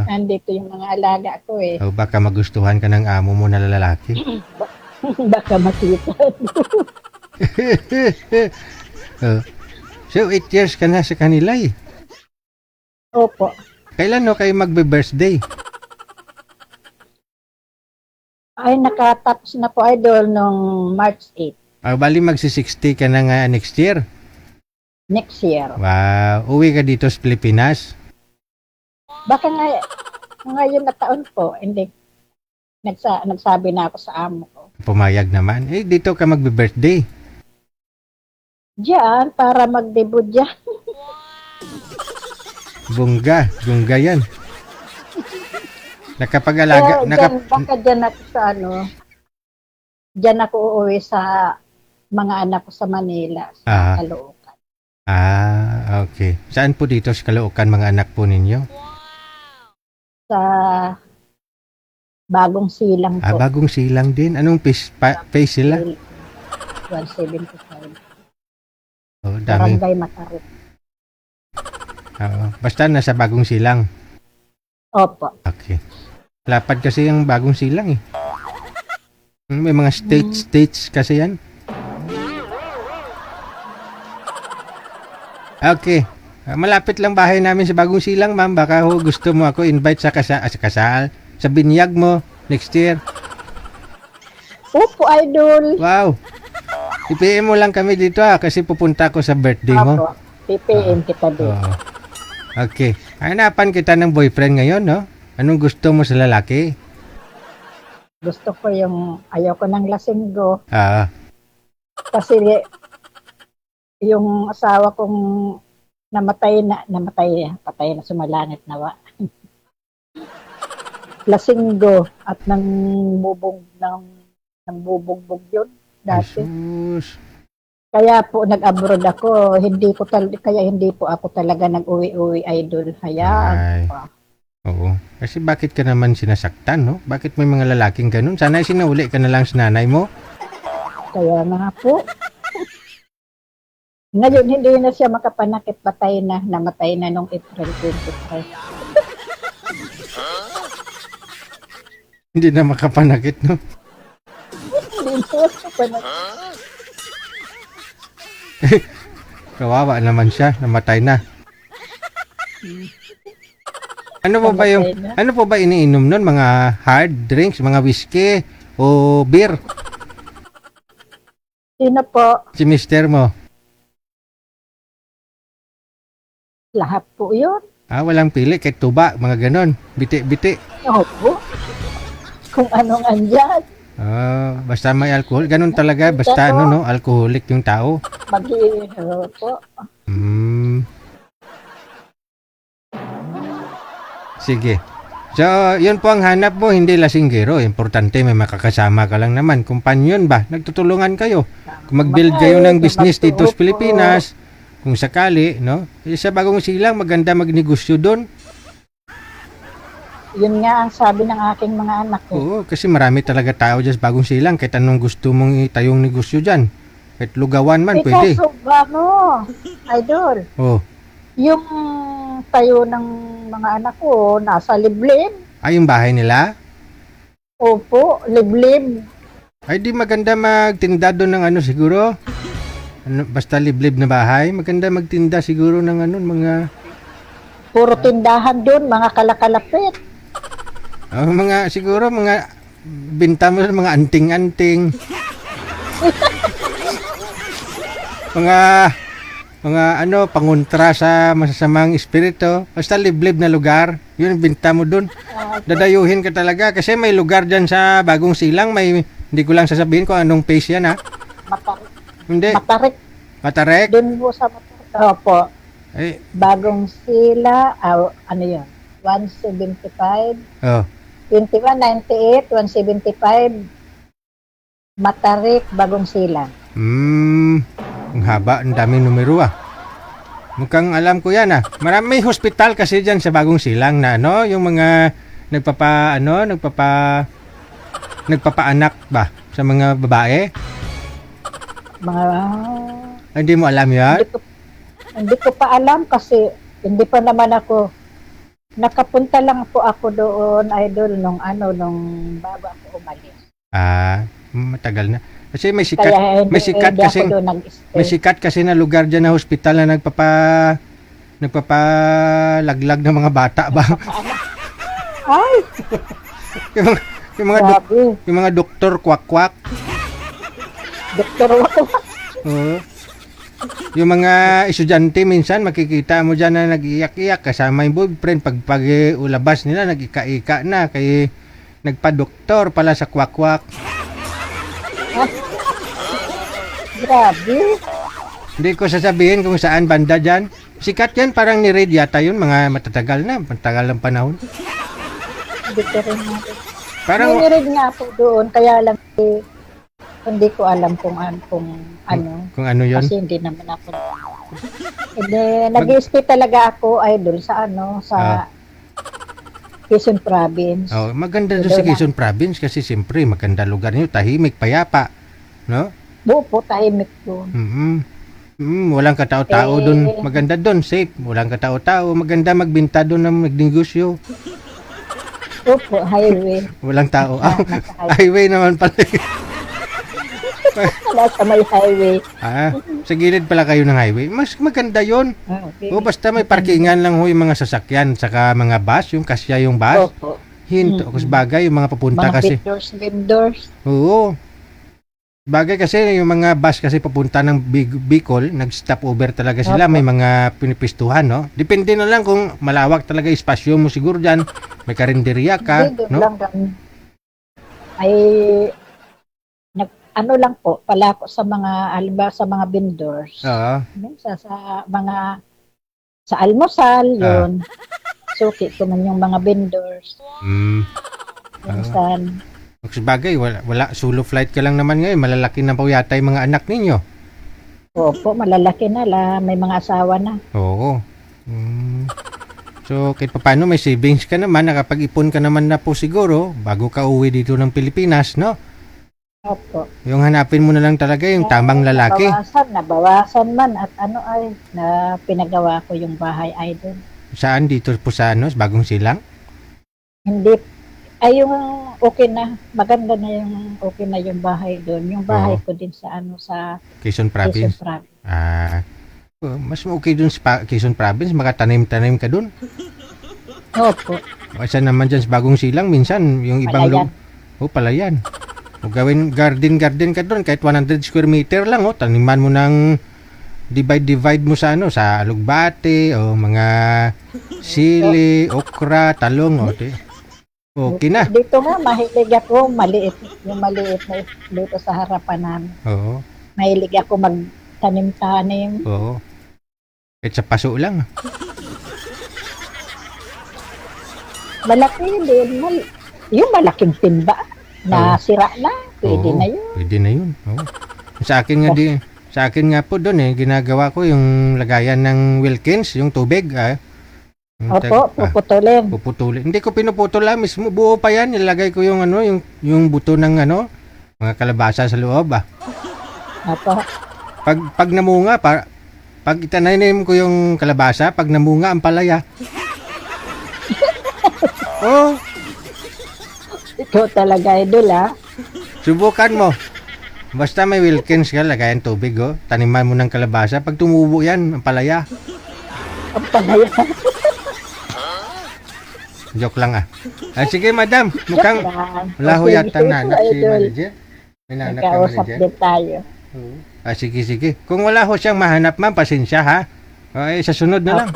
Nandito yung mga alaga ko eh. O baka magustuhan ka ng amo mo na lalaki. Baka makita. So, 8 years ka na sa kanila eh. Opo. Kailan no kayo magbe-birthday? Ay, nakatapos na po, idol, nung March 8. Bali magsi-60 ka na nga next year. Next year. Wow. Uwi ka dito sa Pilipinas? Baka ngayon na taon po, hindi. Nagsabi na ako sa amo ko. Pumayag naman. Dito ka magbe-birthday. Diyan, para mag-debut dyan. Bungga yan. Nakapag-alaga. Baka dyan ako sa dyan ako uuwi sa mga anak ko sa Manila, sa Caloocan. Okay. Saan po dito sa Caloocan mga anak po ninyo? Sa Bagong Silang po. Bagong Silang din. Anong phase sila? 175. Dami. Barangay Matarot. Basta nasa Bagong Silang. Opo. Okay. Lapad kasi yung Bagong Silang eh. May mga states kasi yan. Okay. Malapit lang bahay namin sa Bagong Silang, ma'am. Baka gusto mo ako invite sa kasal. Sa binyag mo next year. Opo, idol. Wow. I-PM mo lang kami dito kasi pupunta ako sa birthday mo. Opo. I-PM kita dito. Okay. Hanapan kita ng boyfriend ngayon, no? Anong gusto mo sa lalaki? Gusto ko ayaw ko ng lasinggo. Kasi yung asawa kong patay na sumalangit nawa. Lasinggo at nang bubugbog yun dati. Jesus. Kaya po nag-abroad ako, hindi po ako talaga nag-uwi-uwi, idol. Hayaan pa. Oo. Kasi bakit ka naman sinasaktan, no? Bakit may mga lalaking ganun? Sana sinuli ka na lang sa nanay mo. Kaya nga po. Ngayon, hindi na siya makapanakit, namatay na nung April 23. Hindi na makapanakit, no? Hindi na makapanakit. Kawawa naman siya, namatay na. Ano po ba iniinom nun? Mga hard drinks, mga whiskey o beer? Sino po? Si mister mo. Lahat po yun. Walang pili, kahit tuba, mga ganon. Biti-biti. Opo. Kung anong andyan. Basta may alcohol. Ganun talaga. Basta alcoholic yung tao. Mag-iiho po. Sige. So, yun po ang hanap mo, hindi lasinggero. Importante, may makakasama ka lang naman. Kumpanyon ba? Nagtutulungan kayo. Kung mag-build kayo ng business dito sa Pilipinas, kung sakali, no? Sa Bagong Silang, maganda magnegosyo doon. Yun nga ang sabi ng aking mga anak ko. Oo, kasi marami talaga tao dyan sa Bagong Silang. Kahit anong gusto mong itayong negosyo dyan. Kahit lugawan man, pwede. Kaso idol, yung tayo ng mga anak ko, nasa liblib. Ay, yung bahay nila? Opo, liblib. Ay, di maganda magtinda doon ng siguro? Basta liblib na bahay, maganda magtinda siguro ng mga... Puro tindahan doon, mga kalakalapit. Siguro mga binta mo mga anting-anting. mga pangontra sa masasamang espiritu. Basta liblib na lugar, yun binta mo doon. Dadayuhin ka talaga kasi may lugar dyan sa Bagong Silang, hindi ko lang sasabihin kung anong place yan, ha? Matarik. Hindi. Matarik? Doon po sa Matarik. Opo. Bagong Sila, yun? 175. 2198, 175. Matarik, Bagong Sila. Ang haba, ang daming numero, Mukhang alam ko yan, Marami hospital kasi dyan sa Bagong Silang na yung mga nagpapaanak ba sa mga babae? Hindi mo alam yan? Hindi ko pa alam kasi hindi pa naman ako nakapunta lang po ako doon, idol, nung bago ako umalis. Matagal na. Kasi may sikat kasi na lugar dyan na hospital na nagpapalaglag ng mga bata ba? Ay! yung mga doktor kwak-kwak. Doktor kwak-kwak? Oo. Yung mga estudyante minsan makikita mo dyan na nag-iyak-iyak kasama yung boyfriend pag ulabas nila nag-ika-ika na kay nagpa-doktor pala sa kwak-kwak. Grabe. Hindi ko sasabihin kung saan banda dyan. Sikat yan, parang ni-read yata yun, mga matagal ng panahon. Hindi ko rin natin. Parang ni-read nga po doon, kaya lang hindi ko alam kung ano. Kung ano yun? Kasi hindi naman ako. Nag-i-stay talaga ako, idol, sa Quezon Province. Maganda doon sa Quezon Province kasi siyempre maganda lugar niyo, tahimik, payapa, no? Buo tahimik doon. Walang katao-tao doon. Maganda doon, safe. Walang katao-tao. Maganda magbinta doon ng magnegosyo. Opo, highway. Walang tao. Highway naman pala. Nasa may highway. Sa gilid pala kayo ng highway. Mas maganda yun. Okay. Basta may parkingan lang yung mga sasakyan saka mga bus, yung kasya yung bus. Opo. Hinto. Kasi bagay yung mga papunta mga kasi. Vendors. Oo. Bagay kasi yung mga bus kasi papunta ng Bicol, nag-stop over talaga sila. May mga pinipistuhan, no? Depende na lang kung malawak talaga espasyo mo siguro dyan. May karinderya ka, no? Lang po, palako sa mga vendors. Minsan sa almusal, yun. Suki ko man yung mga vendors. Minsan. Bagay, wala. Solo flight ka lang naman ngayon. Malalaki na po yata yung mga anak ninyo. Opo, malalaki na la. May mga asawa na. Oo. So, kahit paano may savings ka naman. Nakapag-ipon ka naman na po siguro bago ka uwi dito ng Pilipinas, no? Opo. Yung hanapin mo na lang talaga yung tamang lalaki. Nabawasan man at na pinagawa ko yung bahay, idol. Saan? Dito po sa Bagong Silang? Hindi. Yung okay na, maganda na yung okay na yung bahay doon. Yung bahay ko din sa Quezon Province. Mas okay doon sa Quezon Province, makatanim-tanim ka doon. Opo. Kasi naman dyan sa Bagong Silang, minsan yung ibang palayan. O gawin garden ka doon, kahit 100 square meter lang, taniman mo ng divide mo sa sa alugbate, o mga sili, okra, talong, Okay na. Dito nga, mahilig ako, maliit, yung maliit na dito sa harapan namin. Oo. Mahilig ako magtanim-tanim. Oo. Kahit sa paso lang. Malaki din, yung malaking timba na sira na, pwede Oo, na yun. Pwede na yun. Oo. Sa akin nga po doon ginagawa ko yung lagayan ng Wilkins, yung tubig. Opo, puputulin. Puputulin. Hindi ko pinuputol mismo, buo pa yan. Nilagay ko yung yung buto ng mga kalabasa sa loob. Opo. Pag namunga, pag itananim ko yung kalabasa, pag namunga ang palaya. Oh, Ikaw talaga, idol, ha? subukan mo. Basta may Wilkins ka, lagayan tubig, taniman mo ng kalabasa. Pag tumubo yan, ang palaya. Ang palaya. Joke lang sige, madam. Mukhang wala ho yata nanak si manager. May nanak ka Nagkausap manager. din tayo. Sige. Kung wala ho siyang mahanap, ma'am, pasensya ha. Sa sunod na lang.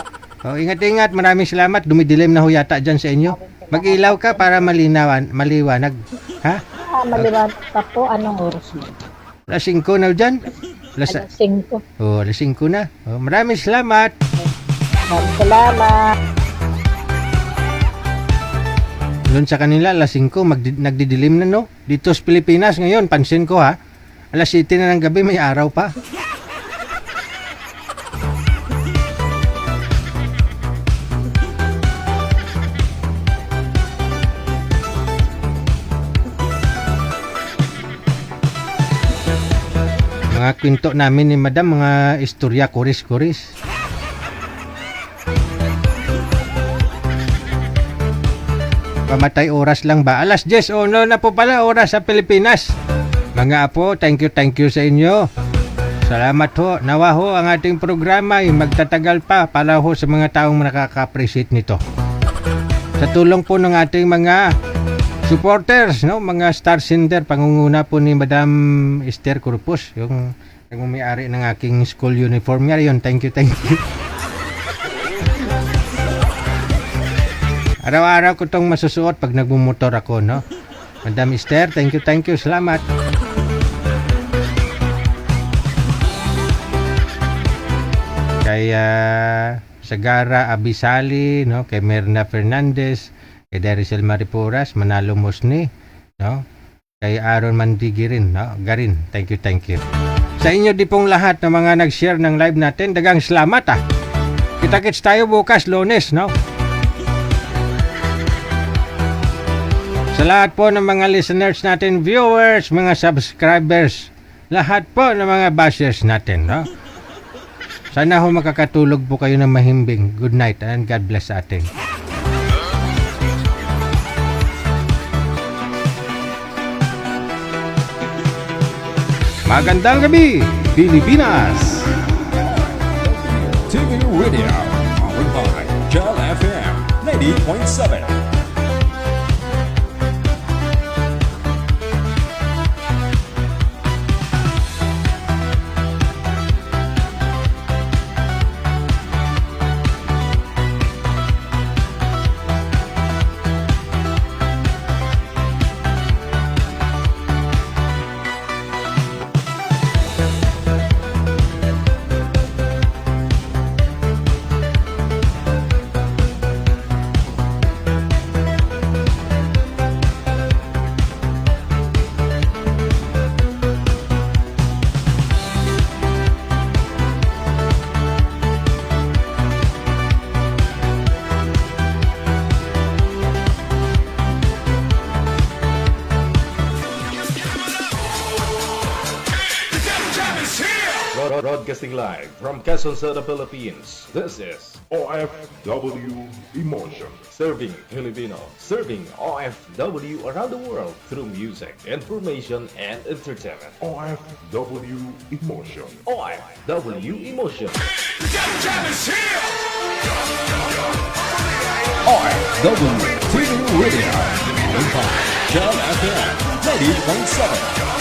Ingat-ingat. Maraming salamat. Dumidilim na ho yata dyan sa inyo. Mag-ilaw ka para maliwanag. Ha? Maliwanag pa po. Anong oras mo? Alas 5 na dyan. Alas 5. Alas 5 na. Maraming salamat. Maraming salamat. Doon sa kanila, alas 5, nagdidilim na, no? Dito sa Pilipinas ngayon, pansin ko ha, alas 7 na ng gabi, may araw pa. Mga kwento namin ni Madam, mga istorya kuris-kuris. Pamatay oras lang ba? Alas 10, no na po pala oras sa Pilipinas. Mga apo, thank you sa inyo. Salamat ho. Nawa ho ang ating programa ay magtatagal pa para ho sa mga taong nakaka-appreciate nito. Sa tulong po ng ating mga supporters, no, mga star sender, pangunguna po ni Madam Esther Corpus, yung may-ari ng aking school uniform niya. Yun, thank you. Araw-araw ko itong masusuot pag nagmumotor ako, no? Madam Esther, thank you. Salamat. Kay Sagara Abisali, no? Kay Merna Fernandez, kay Daricel Mariporas, Manalo Musni, no? Kay Aaron Mandigi rin, no? Garin, thank you. Sa inyo di pong lahat ng mga nag-share ng live natin, dagang salamat Kita-kits tayo bukas, Lunes, no? Sa lahat po ng mga listeners natin, viewers, mga subscribers, lahat po ng mga bashers natin, no? Sana ho makakatulog po kayo ng mahimbing. Good night and God bless sa atin. Magandang gabi, Pilipinas! TV Radio, powered by Jal FM 90.7. Broadcasting live from Quezon City, Philippines. This is OFW Emotion. Serving Filipino. Serving OFW around the world through music, information, and entertainment. OFW Emotion. OFW Emotion. OFW TV Radio, powered by Jal FM 90.7.